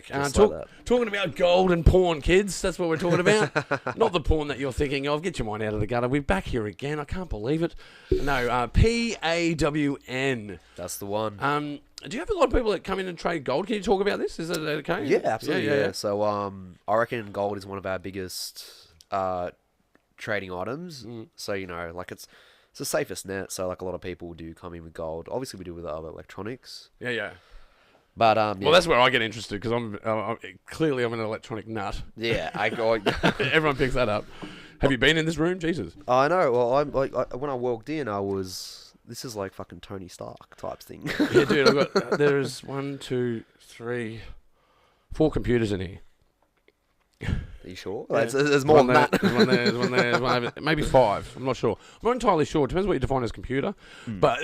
Talking about gold and porn, kids. That's what we're talking about. Not the porn that you're thinking of. Get your mind out of the gutter. We're back here again. I can't believe it. No, PAWN. That's the one. Do you have a lot of people that come in and trade gold? Can you talk about this? Is it okay? Yeah, absolutely. Yeah. So, I reckon gold is one of our biggest trading items. So, it's the safest net, so like a lot of people do come in with gold. Obviously, we do with other electronics. Yeah. But well, that's where I get interested because I'm an electronic nut. Yeah, Everyone picks that up. Have you been in this room? Jesus. I know. Well, when I walked in, this is like fucking Tony Stark type thing. Yeah, dude. There's 4 computers in here. Are you sure? Yeah. There's more than that. There's one there, maybe 5. I'm not sure. I'm not entirely sure. It depends what you define as computer. But,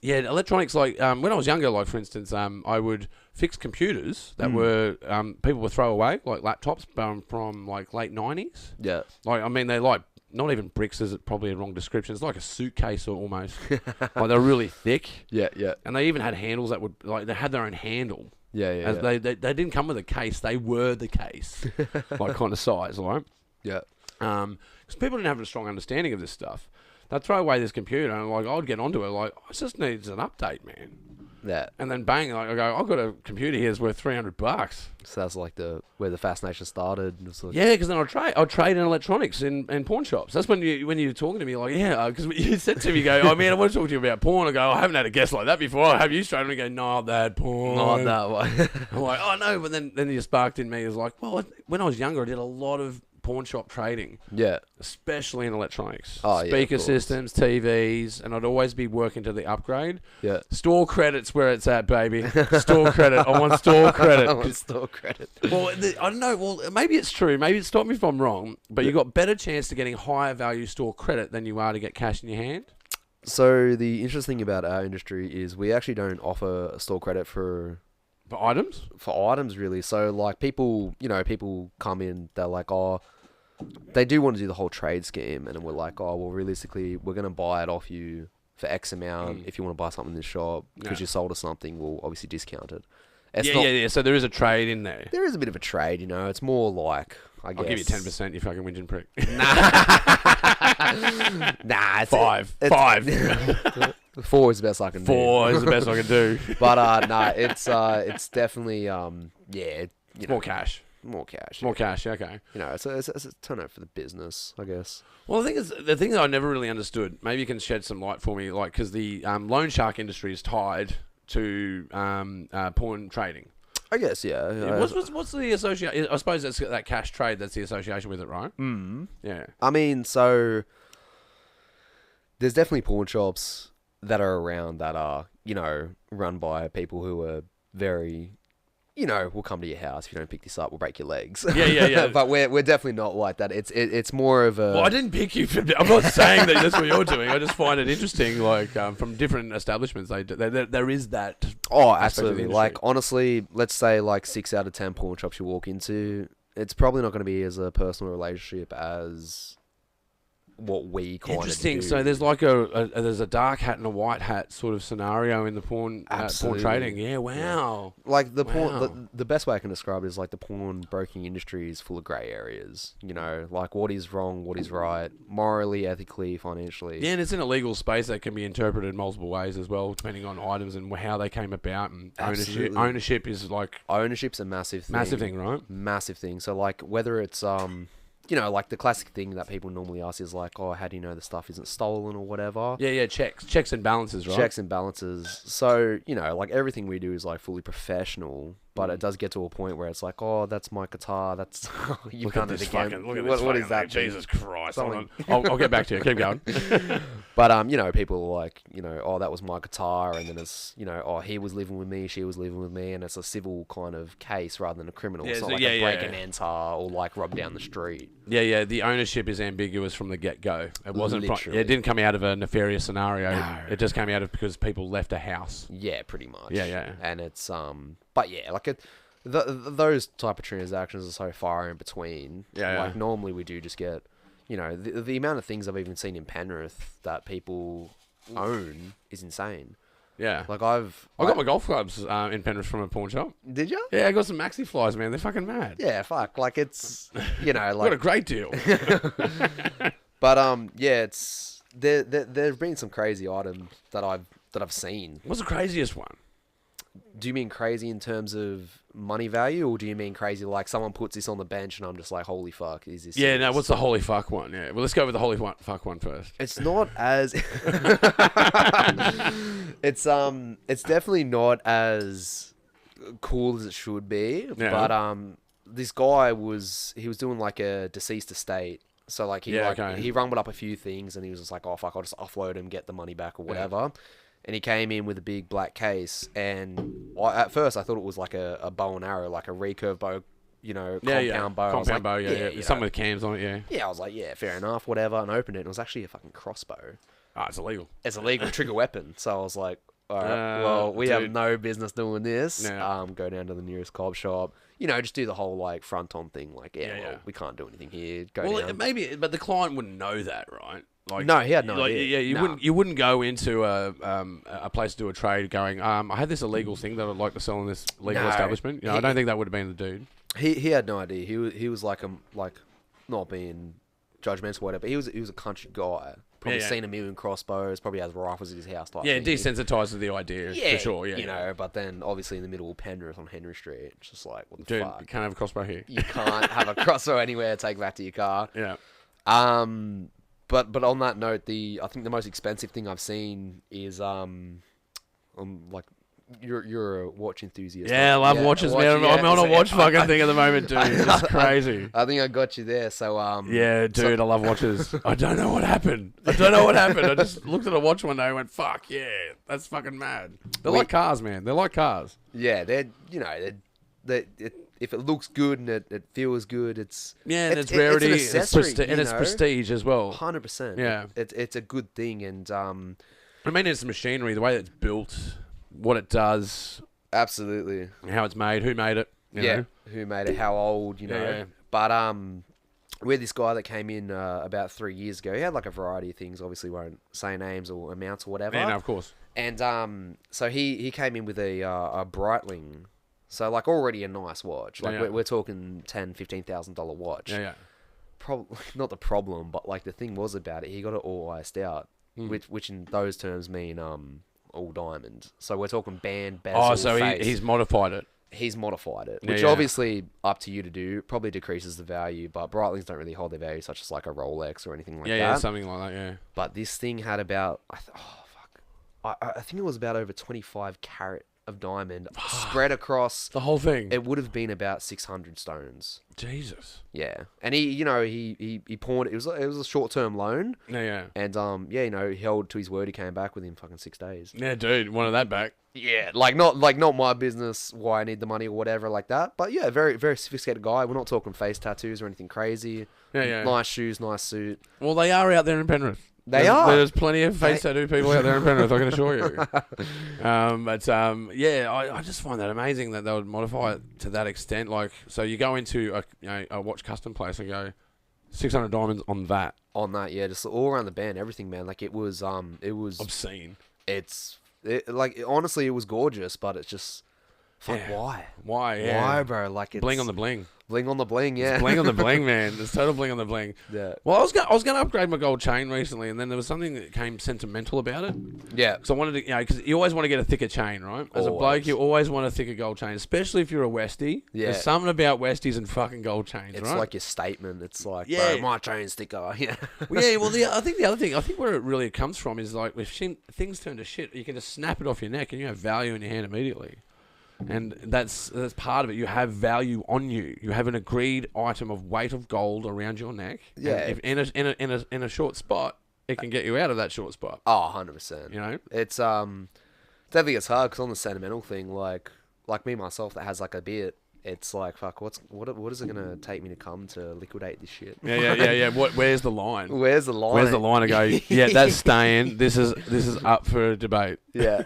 electronics. Like when I was younger, like for instance, I would fix computers that were people would throw away, like laptops from like late 90s. Yeah. They're like not even bricks is probably a wrong description. It's like a suitcase or almost. Like they're really thick. Yeah. And they even had handles that would they had their own handle. Yeah. They didn't come with a case. They were the case, like kind of size, right? Yeah. Because people didn't have a strong understanding of this stuff. They'd throw away this computer, and I'd get onto it. Like, it just needs an update, man. Yeah. And then bang, like, I go, I've got a computer here that's worth $300. So that's like where the fascination started. It was like, Yeah, because then I'll trade in electronics in pawn shops. That's when you're talking to me, like, yeah, because you said to me, you go, oh man, I want to talk to you about porn. I go, I haven't had a guest like that before. I have you straight, and you go, not that porn. not that one. I'm like, oh no, but then you sparked in me is like, well, when I was younger, I did a lot of pawn shop trading. Yeah. Especially in electronics. Oh, yeah, Speaker of course. systems, TVs, and I'd always be working to the upgrade. Yeah. Store credit's where it's at, baby. Store credit. I want store credit. I want store credit. Well, I don't know. Well, maybe it's true. Maybe stop me if I'm wrong. But you got better chance to getting higher value store credit than you are to get cash in your hand. So the interesting thing about our industry is we actually don't offer store credit for items? For items, really. So, like, people come in, they're like, oh, they do want to do the whole trade scheme, and then we're like, oh, well, realistically, we're going to buy it off you for X amount. If you want to buy something in the shop, because you sold us something, we'll obviously discount it. Yeah. So there is a trade in there. There is a bit of a trade, It's more like, I guess. I'll give you 10%, you fucking whinging prick. Nah, it's Five. 4 is the best I can do. 4 is the best I can do. But it's definitely More cash. More cash. More cash. Okay. It's a turnover for the business, I guess. Well, the thing that I never really understood. Maybe you can shed some light for me, like because the loan shark industry is tied to porn trading. I guess, yeah. What's the association? I suppose that's that cash trade. That's the association with it, right? Mm. Yeah. I mean, so there's definitely pawn shops that are around that are, run by people who are very, we'll come to your house. If you don't pick this up, we'll break your legs. Yeah. But we're definitely not like that. It's more of a... Well, I didn't pick you. I'm not saying that that's what you're doing. I just find it interesting, like, from different establishments, there is that... Oh, absolutely. Like, honestly, let's say, like, 6 out of 10 pawn shops you walk into, it's probably not going to be as a personal relationship as... what we kind of do. Interesting. So there's like there's a dark hat and a white hat sort of scenario in the porn trading. Yeah, wow. Yeah. Like the best way I can describe it is like the pawn broking industry is full of grey areas. Like what is wrong, what is right, morally, ethically, financially. Yeah, and it's in a legal space that can be interpreted multiple ways as well, depending on items and how they came about and ownership. Ownership is like ownership's a massive thing. Massive thing, right? Massive thing. So like whether it's like the classic thing that people normally ask is like, oh, how do you know the stuff isn't stolen or whatever? Yeah, checks and balances, right? Checks and balances. So, like everything we do is like fully professional, but it does get to a point where it's like, oh, that's my guitar. That's you've done it again. What is that? Jesus Christ! I'll get back to you. Keep going. But people are like, oh, that was my guitar, and then it's, oh, he was living with me, she was living with me, and it's a civil kind of case rather than a criminal. It's not like a break and enter or like rob down the street. Yeah. The ownership is ambiguous from the get-go. It wasn't. It didn't come out of a nefarious scenario. No. It just came out of because people left a house. Yeah, pretty much. Yeah. And it's but yeah, like those type of transactions are so far in between. Yeah. Like normally we do just get, the amount of things I've even seen in Penrith that people own is insane. Yeah. Like I got my golf clubs in Penrith from a pawn shop. Did you? Yeah, I got some maxi flies, man. They're fucking mad. Yeah, fuck. Like it's, like got a great deal. But yeah, it's there've been some crazy items that I've seen. What's the craziest one? Do you mean crazy in terms of money value, or do you mean crazy like someone puts this on the bench and I'm just like, holy fuck, is this? Yeah, serious? no, what's the holy fuck one? Yeah, well, let's go with the holy fuck one first. It's not as it's definitely not as cool as it should be. Yeah. But this guy was doing like a deceased estate. So like he rumbled up a few things and he was just like, oh fuck, I'll just offload him, get the money back or whatever. Yeah. And he came in with a big black case, and at first I thought it was like a bow and arrow, like a recurve bow, compound bow. Compound bow, yeah. Something with cams on it, yeah. Yeah, I was like, yeah, fair enough, whatever, and opened it, and it was actually a fucking crossbow. Oh, it's illegal. It's a legal trigger weapon. So I was like, all right, well, we have no business doing this. No. Go down to the nearest cob shop. Just do the whole like front on thing. Like, we can't do anything here. Go down. Maybe, but the client wouldn't know that, right? Like, no, he had no idea. Yeah, you wouldn't go into a place to do a trade going, I had this illegal thing that I'd like to sell in this legal establishment. I don't think that would have been the dude. He had no idea. He was like not being judgmental, whatever. But he was a country guy. Probably Yeah, yeah. seen a million crossbows. Probably has rifles at his house. Type Yeah, thing. desensitized to the idea, for sure. Yeah, you know. But then obviously in the middle of Penrith on Henry Street, it's just like, what the Dude, fuck? you can't have a crossbow here. You can't have a crossbow anywhere. Take back to your car. Yeah. But on that note, I think the most expensive thing I've seen is like you're a watch enthusiast. Yeah, I love watches, man. I'm on a watch fucking thing at the moment, dude. It's crazy. I think I got you there. So yeah, dude, I love watches. I don't know what happened. I just looked at a watch one day and went, "Fuck yeah, that's fucking mad." They're like cars, man. They're like cars. Yeah, if it looks good and it feels good, it's it's rarity, it's an accessory, and it's prestige as well. 100%. Yeah, it's a good thing, and I mean, it's the machinery, the way it's built, what it does, absolutely, how it's made, who made it. You know? Who made it, how old, you know. Yeah. But we had this guy that came in about 3 years ago. He had like a variety of things. Obviously, won't say names or amounts or whatever. Yeah, no, of course. And so he came in with a Breitling. So, like, already a nice watch. Like, we're talking $10,000-$15,000 watch. Yeah. Probably not the problem, but, like, the thing was about it, he got it all iced out, which in those terms mean all diamond. So we're talking band, bezel, Oh, so face. he's modified it. He's modified it, which obviously up to you to do. Probably decreases the value, but Breitlings don't really hold their value, such as, like, a Rolex or anything like that. Yeah, something like that, yeah. But this thing had about, I think it was about over 25 carat of diamond spread across the whole thing. It would have been about 600 stones. Jesus. Yeah, and he pawned it. It was a short-term loan. Yeah. And he held to his word. He came back within fucking 6 days. Yeah, dude, wanted that back. Yeah, not my business why I need the money or whatever like that. But yeah, very very sophisticated guy. We're not talking face tattoos or anything crazy. Yeah. Nice shoes, nice suit. Well, they are out there in Penrith. There's plenty of face tattoo people out there in Penrith, I can assure you. I just find that amazing that they would modify it to that extent. Like, so you go into a watch custom place and go 600 diamonds on that. On that, yeah, just all around the band, everything, man. Like it was obscene. Honestly, it was gorgeous, but it's just. Fuck, why? Why, yeah. Why, bro? Like, it's... Bling on the bling. Bling on the bling, yeah. It's bling on the bling, man. There's total bling on the bling. Yeah. Well, I was going to upgrade my gold chain recently, and then there was something that came sentimental about it. Yeah. Because I wanted to, because you always want to get a thicker chain, right? As a bloke, you always want a thicker gold chain, especially if you're a Westie. Yeah. There's something about Westies and fucking gold chains, it's right? like your statement. It's like, bro, my chain's thicker. Yeah. I think the other thing, where it really comes from is like, if things turn to shit, you can just snap it off your neck and you have value in your hand immediately. And that's part of it. You have value on you. You have an agreed item of weight of gold around your neck. Yeah. And if in a short spot, it can get you out of that short spot. Oh, 100%. You know, it's definitely it's hard because on the sentimental thing, like me myself that has like a bit. It's like, fuck, what is it gonna take me to come to liquidate this shit? Yeah. Where's the line? Where's the line? Where's the line to go? Yeah, that's staying. This is up for debate. Yeah.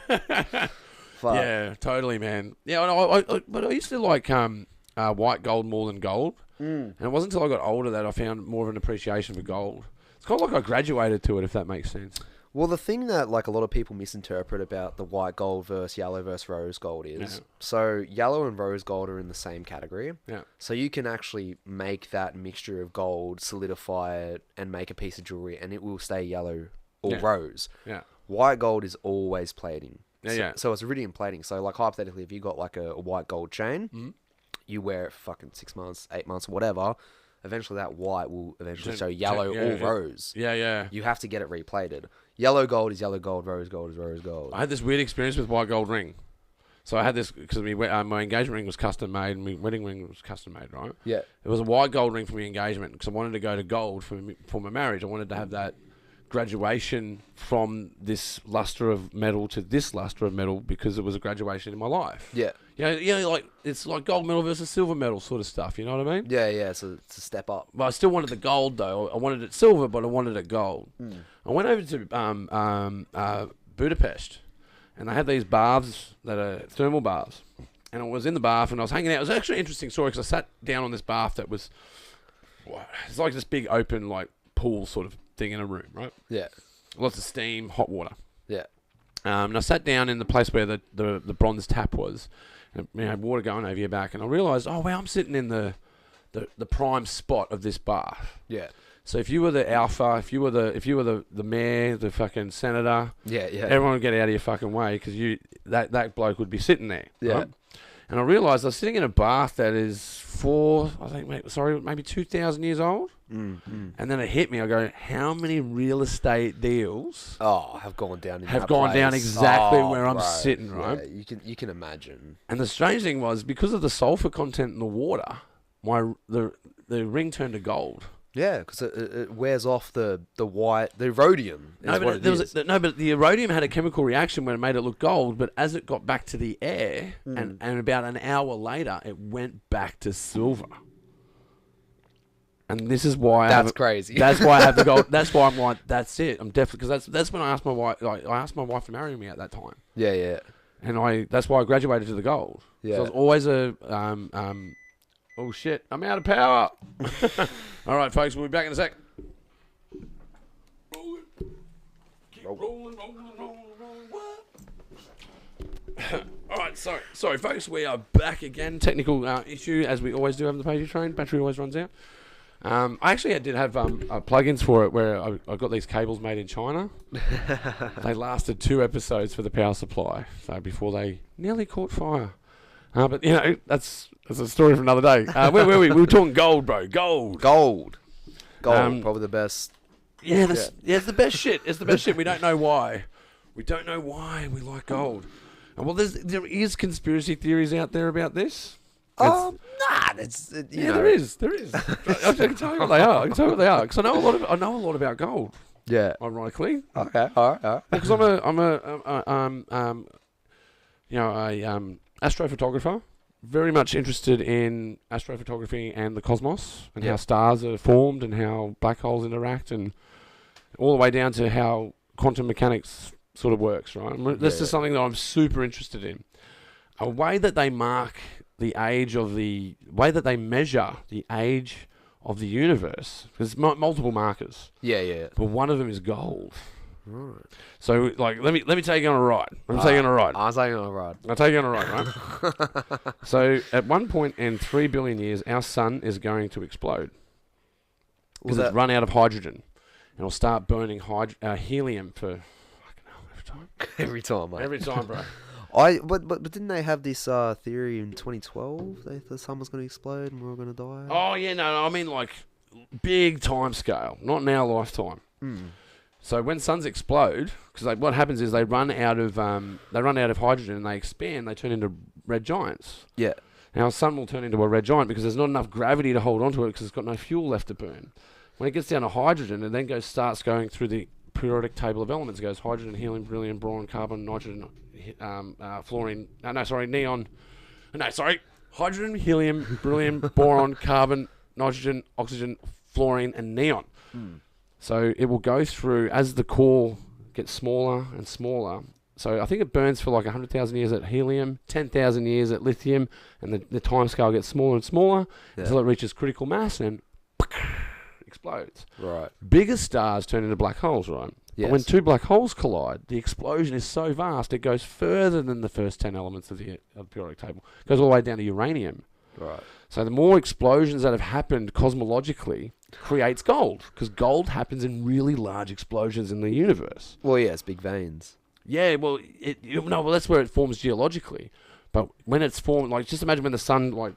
Fuck. Yeah, totally, man. Yeah, but I used to like white gold more than gold, and it wasn't until I got older that I found more of an appreciation for gold. It's kind of like I graduated to it, if that makes sense. Well, the thing that like a lot of people misinterpret about the white gold versus yellow versus rose gold is, so yellow and rose gold are in the same category. Yeah. So you can actually make that mixture of gold, solidify it, and make a piece of jewelry, and it will stay yellow or rose. Yeah. White gold is always plating. Yeah. So it's iridium plating. So like hypothetically, if you got like a white gold chain, you wear it for fucking 6 months, 8 months, whatever. Eventually, that white will eventually show yellow or rose. Yeah. You have to get it replated. Yellow gold is yellow gold. Rose gold is rose gold. I had this weird experience with white gold ring. So I had this because my engagement ring was custom made and my wedding ring was custom made, right? Yeah. It was a white gold ring for my engagement because I wanted to go to gold for my marriage. I wanted to have that graduation from this luster of metal to this luster of metal because it was a graduation in my life. Yeah. Like it's like gold medal versus silver medal sort of stuff. You know what I mean? Yeah. So it's a step up. But I still wanted the gold though. I wanted it silver, but I wanted it gold. I went over to Budapest, and they had these baths that are thermal baths. And I was in the bath and I was hanging out. It was actually an interesting story because I sat down on this bath that was, it's like this big open like pool sort of thing in a room, right? Yeah. Lots of steam, hot water. Yeah. And I sat down in the place where the bronze tap was, and you had water going over your back, and I realised, oh wow, I'm sitting in the prime spot of this bath. Yeah. So if you were the alpha, if you were the mayor, the fucking senator, Yeah, yeah. everyone would get out of your fucking way because that bloke would be sitting there. Yeah. Right? And I realised I was sitting in a bath that is maybe 2,000 years old. And then it hit me. I go, how many real estate deals have gone down in have that gone down place? exactly where Bro. I'm sitting, right? Yeah, you can imagine. And the strange thing was, because of the sulfur content in the water, the ring turned to gold. Yeah, because it wears off the white, the rhodium. But the iridium had a chemical reaction where it made it look gold, but as it got back to the air, and about an hour later, it went back to silver. And this is why that's crazy. That's why I have the gold. That's why I'm like, that's it. I'm definitely, because that's when I asked my wife. Like, I asked my wife to marry me at that time. Yeah, yeah. And that's why I graduated to the gold. Yeah. So I was always oh shit, I'm out of power. All right, folks, we'll be back in a sec. Keep rolling. All right, sorry, folks. We are back again. Technical issue, as we always do have the Pagey train. Battery always runs out. I actually did have plugins for it where I got these cables made in China. They lasted 2 episodes for the power supply, so before they nearly caught fire. But you know, that's a story for another day. Where were we? We were talking gold, bro. Gold. Probably the best. Yeah, it's the best shit. It's the best shit. We don't know why. We don't know why we like gold. And well, there is conspiracy theories out there about this. Nah, there is. I can tell you what they are. Because I know a lot about gold. Yeah. Ironically. Okay. All right. Because I'm a astrophotographer. Very much interested in astrophotography and the cosmos and how stars are formed and how black holes interact and all the way down to how quantum mechanics sort of works, right? This is something that I'm super interested in. A way that they mark the age of the way that they measure the age of the universe. There's multiple markers. Yeah. But one of them is gold. Right. So, like, let me take you on a ride. I'm taking you on a ride. I'll take you on a ride. I'll take you on a ride, right? So, at one point in 3 billion years, our sun is going to explode because it's run out of hydrogen, and it'll start burning helium for every time, mate. Every time, bro. But didn't they have this theory in 2012 that the sun was going to explode and we were going to die? Oh yeah, no, I mean like big time scale, not in our lifetime. So when suns explode, because what happens is they run out of hydrogen and they expand, they turn into red giants. Yeah. Now, a sun will turn into a red giant because there's not enough gravity to hold onto it because it's got no fuel left to burn. When it gets down to hydrogen, it then starts going through the periodic table of elements. It goes hydrogen, helium, beryllium, boron, carbon, nitrogen, fluorine. Neon. Hydrogen, helium, beryllium, boron, carbon, nitrogen, oxygen, fluorine, and neon. So it will go through as the core gets smaller and smaller. So I think it burns for like 100,000 years at helium, 10,000 years at lithium, and the time scale gets smaller and smaller until it reaches critical mass and explodes. Right. Bigger stars turn into black holes, right? Yes. But when 2 black holes collide, the explosion is so vast it goes further than the first 10 elements of the periodic table. It goes all the way down to uranium. Right. So the more explosions that have happened cosmologically creates gold, because gold happens in really large explosions in the universe. Well, yeah, it's big veins. Yeah, well, that's where it forms geologically. But when it's formed, like, just imagine when the sun, like,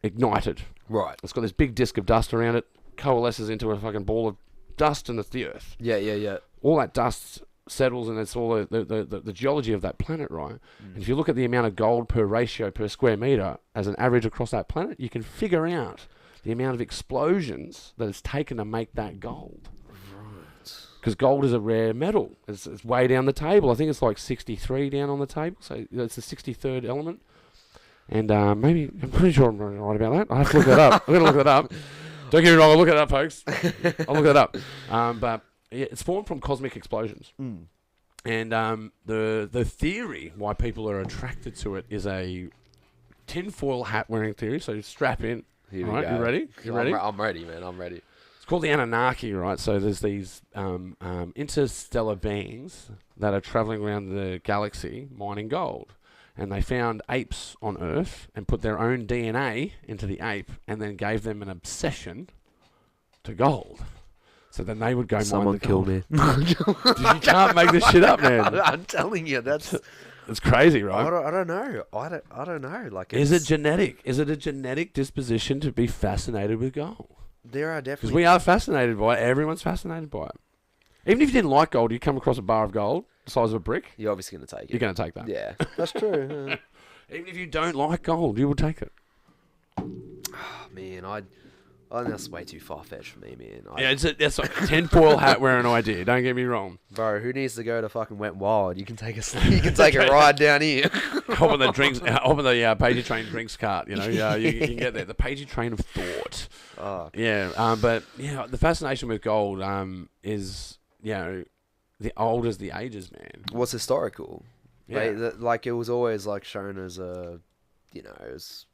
ignited. Right. It's got this big disk of dust around it, coalesces into a fucking ball of dust, and it's the Earth. Yeah. All that dust settles, and it's all the geology of that planet, right? And if you look at the amount of gold per ratio per square meter as an average across that planet, you can figure out the amount of explosions that it's taken to make that gold. Because gold is a rare metal. It's way down the table. I think it's like 63 down on the table. So it's the 63rd element. And maybe, I'm pretty sure I'm right about that. I have to look that up. I'm going to look that up. Don't get me wrong, I'll look it up, folks. I'll look that up. But yeah, it's formed from cosmic explosions. And the theory why people are attracted to it is a tinfoil hat wearing theory. So strap in. Here we go. You ready? You ready? I'm ready, man. I'm ready. It's called the Anunnaki, right? So there's these interstellar beings that are traveling around the galaxy mining gold. And they found apes on Earth and put their own DNA into the ape and then gave them an obsession to gold. So then they would go Someone mine the kill gold. me. You can't make this shit up, man. I'm telling you, that's. It's crazy, right? I don't know. I don't know. Like, Is it genetic? Is it a genetic disposition to be fascinated with gold? There are Because definitely. we are fascinated by it. Everyone's fascinated by it. Even if you didn't like gold, you come across a bar of gold the size of a brick, You're obviously gonna take it. you're going to take that. Yeah, that's true. Even if you don't like gold, you will take it. Oh, man, I think that's way too far fetched for me, man. Yeah, it's a tinfoil hat wearing idea. Don't get me wrong. Bro, who needs to go to fucking Wet n Wild? You can take a ride down here. Hop on the Pagey train drinks cart. You know, you can get there. The Pagey train of thought. Oh, Yeah, but yeah, the fascination with gold is the old as the ages, man. what's historical? Yeah. Like it was always like shown as a, as,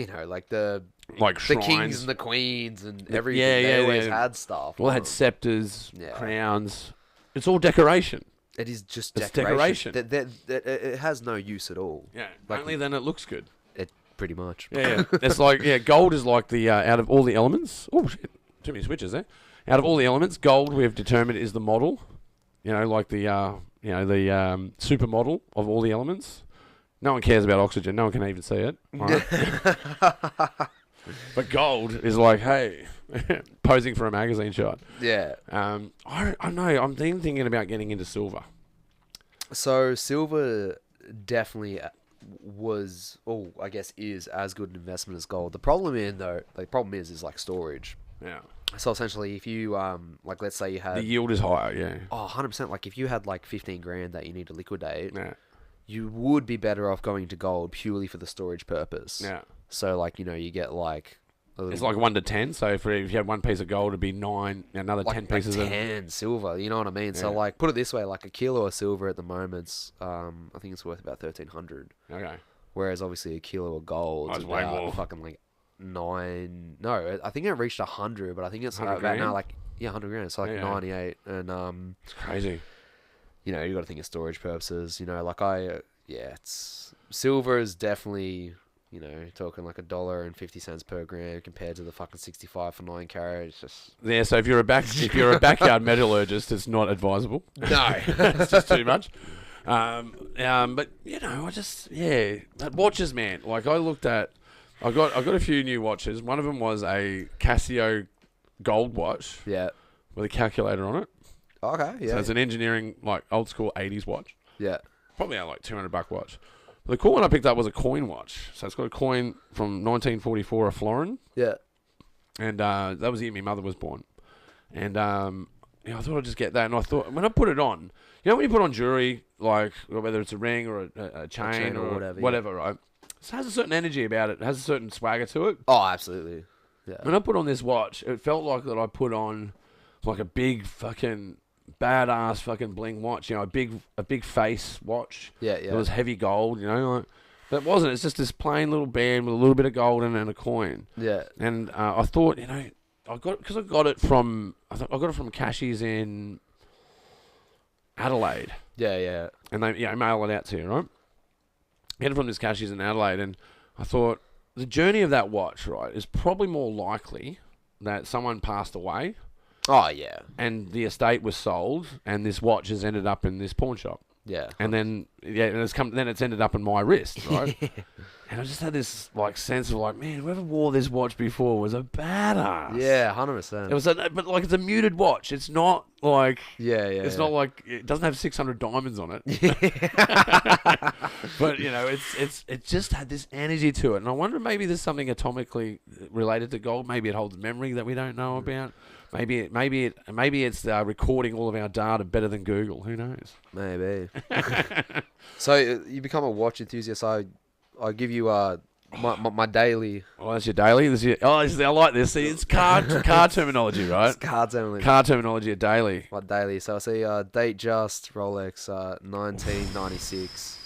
like the Shrines. kings and the queens and everything. yeah, they yeah, always yeah. had stuff. Well, they had scepters, Yeah. crowns. It's all decoration. It is just It's decoration. decoration. It has no use at all. Yeah, Like- only then it looks good. It pretty much. Yeah. It's gold is like the out of all the elements. Oh shit, too many switches there. Out of all the elements, gold we have determined is the model. Like the supermodel of all the elements. No one cares about oxygen. No one can even see it. Right? But gold is like, hey, posing for a magazine shot. Yeah. I know. I'm thinking about getting into silver. So silver definitely was, I guess is as good an investment as gold. The problem is like storage. Yeah. So essentially, if you let's say you had The yield is higher. Yeah. 100%, like if you had like 15 grand that you need to liquidate, Yeah. you would be better off going to gold purely for the storage purpose. Yeah. So like you get like It's like 1 to 10. So if you had one piece of gold, it'd be 9. Another like 10 pieces of 10 silver. You know what I mean? So Yeah. like put it this way, like a kilo of silver at the moment, I think it's worth about 1,300. Okay. Whereas obviously a kilo of gold Oh, is it's way about more. fucking like 9. No, I think it reached 100, but I think it's 100 about now grand? like 100 grand. So like Yeah. 98, and It's crazy. you got to think of storage purposes. It's silver is definitely. Talking like $1.50 per gram compared to the fucking 65 for 9 carat. It's just Yeah. So if you're a backyard metallurgist, it's not advisable. no. It's just too much. But But watches, man. Like I got a few new watches. One of them was a Casio gold watch Yeah. with a calculator on it. Okay. Yeah. So it's an engineering, like old school 80s watch. yeah. Probably a like $200 watch. The cool one I picked up was a coin watch. So it's got a coin from 1944, a florin. Yeah. And that was the year my mother was born. And I thought I'd just get that. And I thought, when I put it on, when you put on jewelry, like whether it's a ring or a chain or whatever, right? It has a certain energy about it. It has a certain swagger to it. Oh, absolutely. Yeah. When I put on this watch, it felt like that I put on like a big fucking badass fucking bling watch. A big face watch. Yeah. It was heavy gold. Like, but it wasn't. It's just this plain little band with a little bit of gold in it and a coin. Yeah. And I thought, I got it from Cashies in Adelaide. Yeah. Yeah. And they mail it out to you, right? Get it from this Cashies in Adelaide, and I thought the journey of that watch, right, is probably more likely that someone passed away Oh, yeah. and the estate was sold, and this watch has ended up in this pawn shop. Yeah. And then it's ended up in my wrist, right? And I just had this like sense of like, man, whoever wore this watch before was a badass. Yeah, 100%. It was, but like it's a muted watch. It's not like Yeah. it's not like it doesn't have 600 diamonds on it. But it just had this energy to it, and I wonder maybe there's something atomically related to gold. Maybe it holds memory that we don't know about. Maybe it's recording all of our data better than Google. Who knows? Maybe. So you become a watch enthusiast. I give you my daily. Oh, that's your daily. I like this. See, it's car terminology, right? It's cards only. Car terminology at daily. My daily. So I see date just Rolex 1996.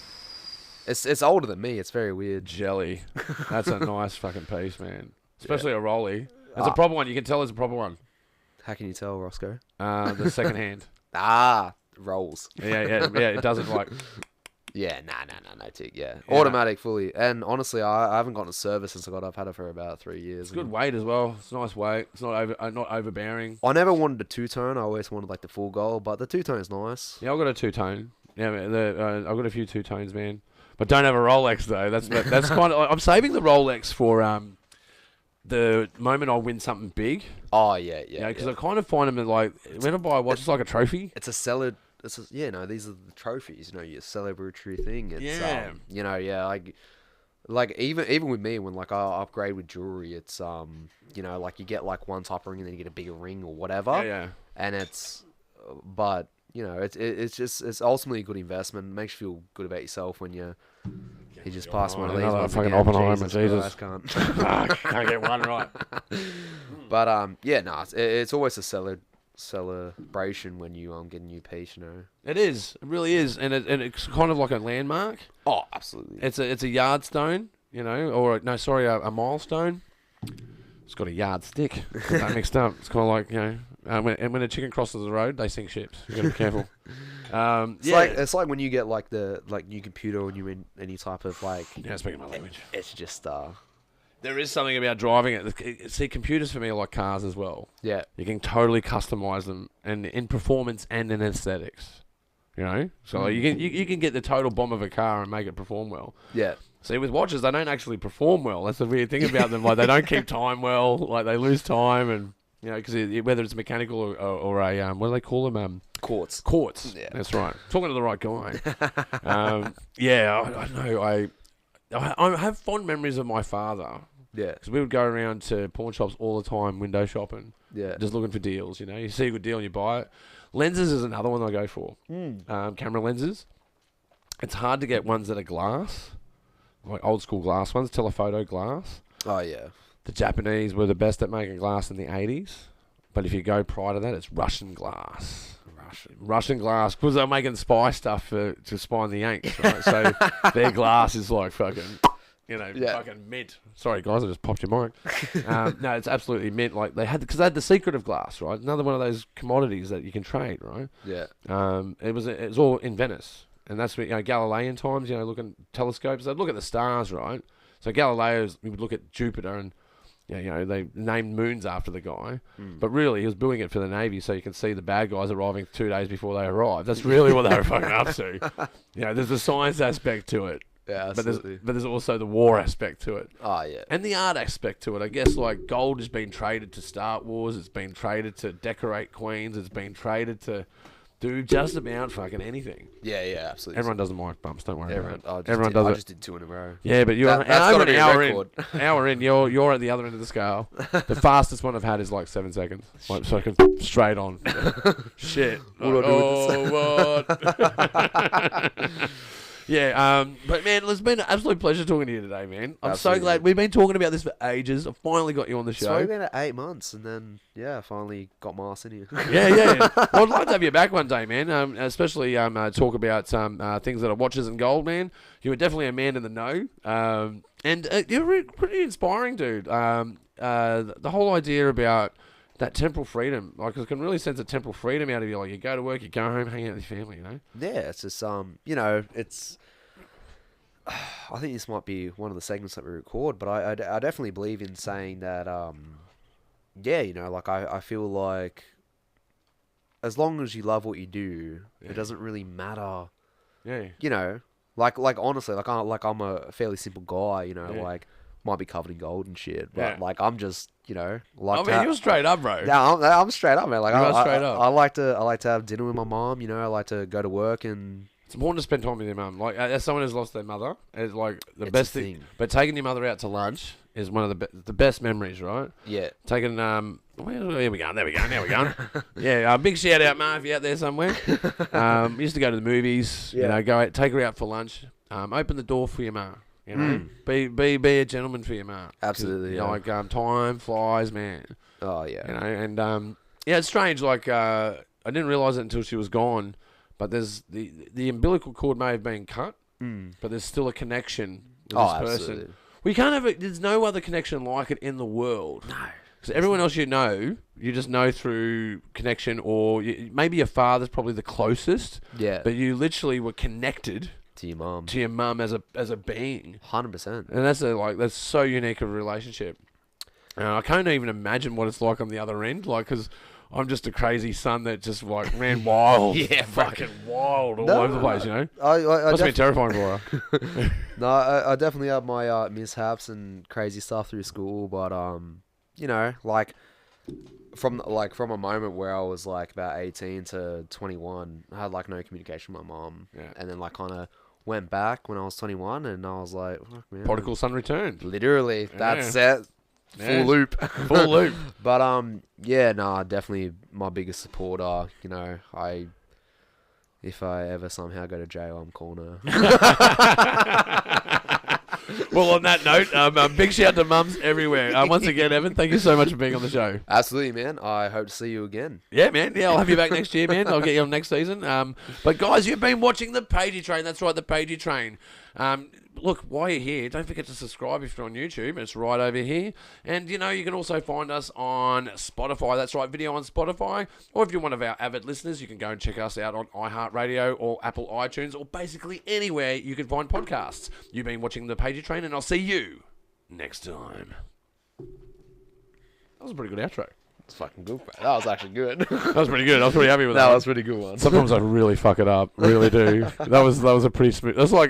It's older than me. It's very weird. Jelly. That's a nice fucking piece, man. Especially a Rolly. It's a proper one. You can tell it's a proper one. How can you tell, Roscoe? The second hand. Rolls. Yeah. It doesn't like. Yeah, no tick. Yeah, automatic fully. And honestly, I haven't gotten a service since I've had it for about 3 years. It's good weight as well. It's a nice weight. It's not overbearing. I never wanted a two-tone. I always wanted like the full gold, but the two-tone is nice. Yeah, I've got a two-tone. Yeah, I've got a few two-tones, man. But don't have a Rolex though. That's kind of. I'm saving the Rolex for the moment I win something big. Oh yeah. Because I kind of find them that, like, when I buy a watch, it's like a trophy. It's a seller. These are the trophies. Your celebratory thing. It's, like even with me, when like I upgrade with jewelry, it's like you get like one type of ring and then you get a bigger ring or whatever. Yeah. And but it's ultimately a good investment. It makes you feel good about yourself when you just pass one of these. Another fucking Oppenheimer, Jesus. Can't get one right. But it's always a celebration when you get a new piece. It is. It really is, and it's kind of like a landmark. Oh, absolutely. It's a yardstone, a milestone. It's got a yardstick. That mixed up. It's kind of like when a chicken crosses the road, they sink ships. You got to be careful. It's like when you get like the new computer when you're in any type of like. Yeah, speaking my language. It's just There is something about driving it. See, computers for me are like cars as well. Yeah. You can totally customize them, and in performance and in aesthetics. So you can get the total bomb of a car and make it perform well. Yeah. See, with watches, they don't actually perform well. That's the weird thing about them. Like, they don't keep time well. Like, they lose time, and because whether it's mechanical or a what do they call them? Quartz. Yeah, that's right. Talking to the right guy. I know. I have fond memories of my father. Yeah. Because we would go around to pawn shops all the time, window shopping. Yeah. Just looking for deals. You see a good deal and you buy it. Lenses is another one I go for. Camera lenses. It's hard to get ones that are glass, like old school glass ones, telephoto glass. Oh yeah. The Japanese were the best at making glass in the 80s. But if you go prior to that, it's Russian glass. Russian glass, because they're making spy stuff to spy in the Yanks, right? So their glass is like fucking, fucking mint. Sorry, guys, I just popped your mic. No, it's absolutely mint. Like because they had the secret of glass, right? Another one of those commodities that you can trade, right? Yeah. It was all in Venice, and that's where Galilean times. Looking telescopes, they'd look at the stars, right? So Galileo's, we would look at Jupiter and. They named moons after the guy, but really he was doing it for the Navy so you can see the bad guys arriving 2 days before they arrived. That's really what they were fucking up to. There's the science aspect to it. Yeah, but there's also the war aspect to it. Oh, yeah. And the art aspect to it. I guess like gold has been traded to Star Wars, it's been traded to decorate queens, it's been traded to do just about fucking anything. Yeah, absolutely. Everyone doesn't like bumps, don't worry about it. Everyone does it. I just did 2 in a row. Yeah, but you're that's got to be a record. Hour in, you're at the other end of the scale. The fastest one I've had is like 7 seconds. Like, so I can straight on. Shit. What? Yeah, but man, it's been an absolute pleasure talking to you today, man. I'm so glad. We've been talking about this for ages. I finally got you on the show. It's been 8 months, and then, I finally got my ass in here. Yeah. Well, I'd like to have you back one day, man, especially talk about some things that are watches and gold, man. You were definitely a man in the know, and you're pretty inspiring, dude. The whole idea about that temporal freedom, like, I can really sense a temporal freedom out of you. Like, you go to work, you go home, hang out with your family, Yeah, it's just, it's... I think this might be one of the segments that we record, but I definitely believe in saying that, I feel like as long as you love what you do, it doesn't really matter. Yeah. Like honestly, I'm a fairly simple guy, like might be covered in gold and shit, but like I'm just, you're straight up, bro. Yeah, I'm straight up, man. Like I'm straight up. I like to have dinner with my mom, I like to go to work and. It's important to spend time with your mum. Like, as someone who's lost their mother, it's like the best thing. But taking your mother out to lunch is one of the best memories, right? Yeah. Taking here we go. There we go. Yeah. Big shout out, Ma, if you're out there somewhere. We used to go to the movies. Yeah. Go out, take her out for lunch. Open the door for your ma. Be a gentleman for your ma. Absolutely. Like time flies, man. Oh yeah. And it's strange. Like I didn't realize it until she was gone. But there's the umbilical cord may have been cut, but there's still a connection with this person. Absolutely. We can't have it. There's no other connection like it in the world. No. Because everyone else you just know through connection, or maybe your father's probably the closest. Yeah. But you literally were connected to your mum. to your mum as a being. 100%. And that's so unique of a relationship. I can't even imagine what it's like on the other end, like, because I'm just a crazy son that just like ran wild, Yeah, fucking wild all over the place, you know. I Must have been terrifying for her. No, I definitely have my mishaps and crazy stuff through school, but you know, like from a moment where I was like about 18 to 21, I had like no communication with my mom, Yeah. and then like kind of went back when I was 21, and I was like, fuck, man, Prodigal son returned. literally, that's it, full Yeah. loop, Full loop. But yeah, no, definitely my biggest supporter. You know, if I ever somehow go to jail, I'm calling her. Well, on that note, big shout to mums everywhere. Once again, Evan, thank you so much for being on the show. Absolutely, man. I hope to see you again. Yeah, man. Yeah, I'll have you back next year, man. I'll get you on next season. But guys, you've been watching the Pagey Train. That's right, the Pagey Train. Look, while you're here, don't forget to subscribe if you're on YouTube. It's right over here. And, you know, you can also find us on Spotify. That's right, video on Spotify. Or if you're one of our avid listeners, you can go and check us out on iHeartRadio or Apple iTunes or basically anywhere you can find podcasts. You've been watching the Pagey Train, and I'll see you next time. That was a pretty good outro. It's fucking good, bro. That was actually good. That was pretty good. I was pretty happy with that. That was a pretty good one. Sometimes I really fuck it up. Really do. That was a pretty smooth. That's like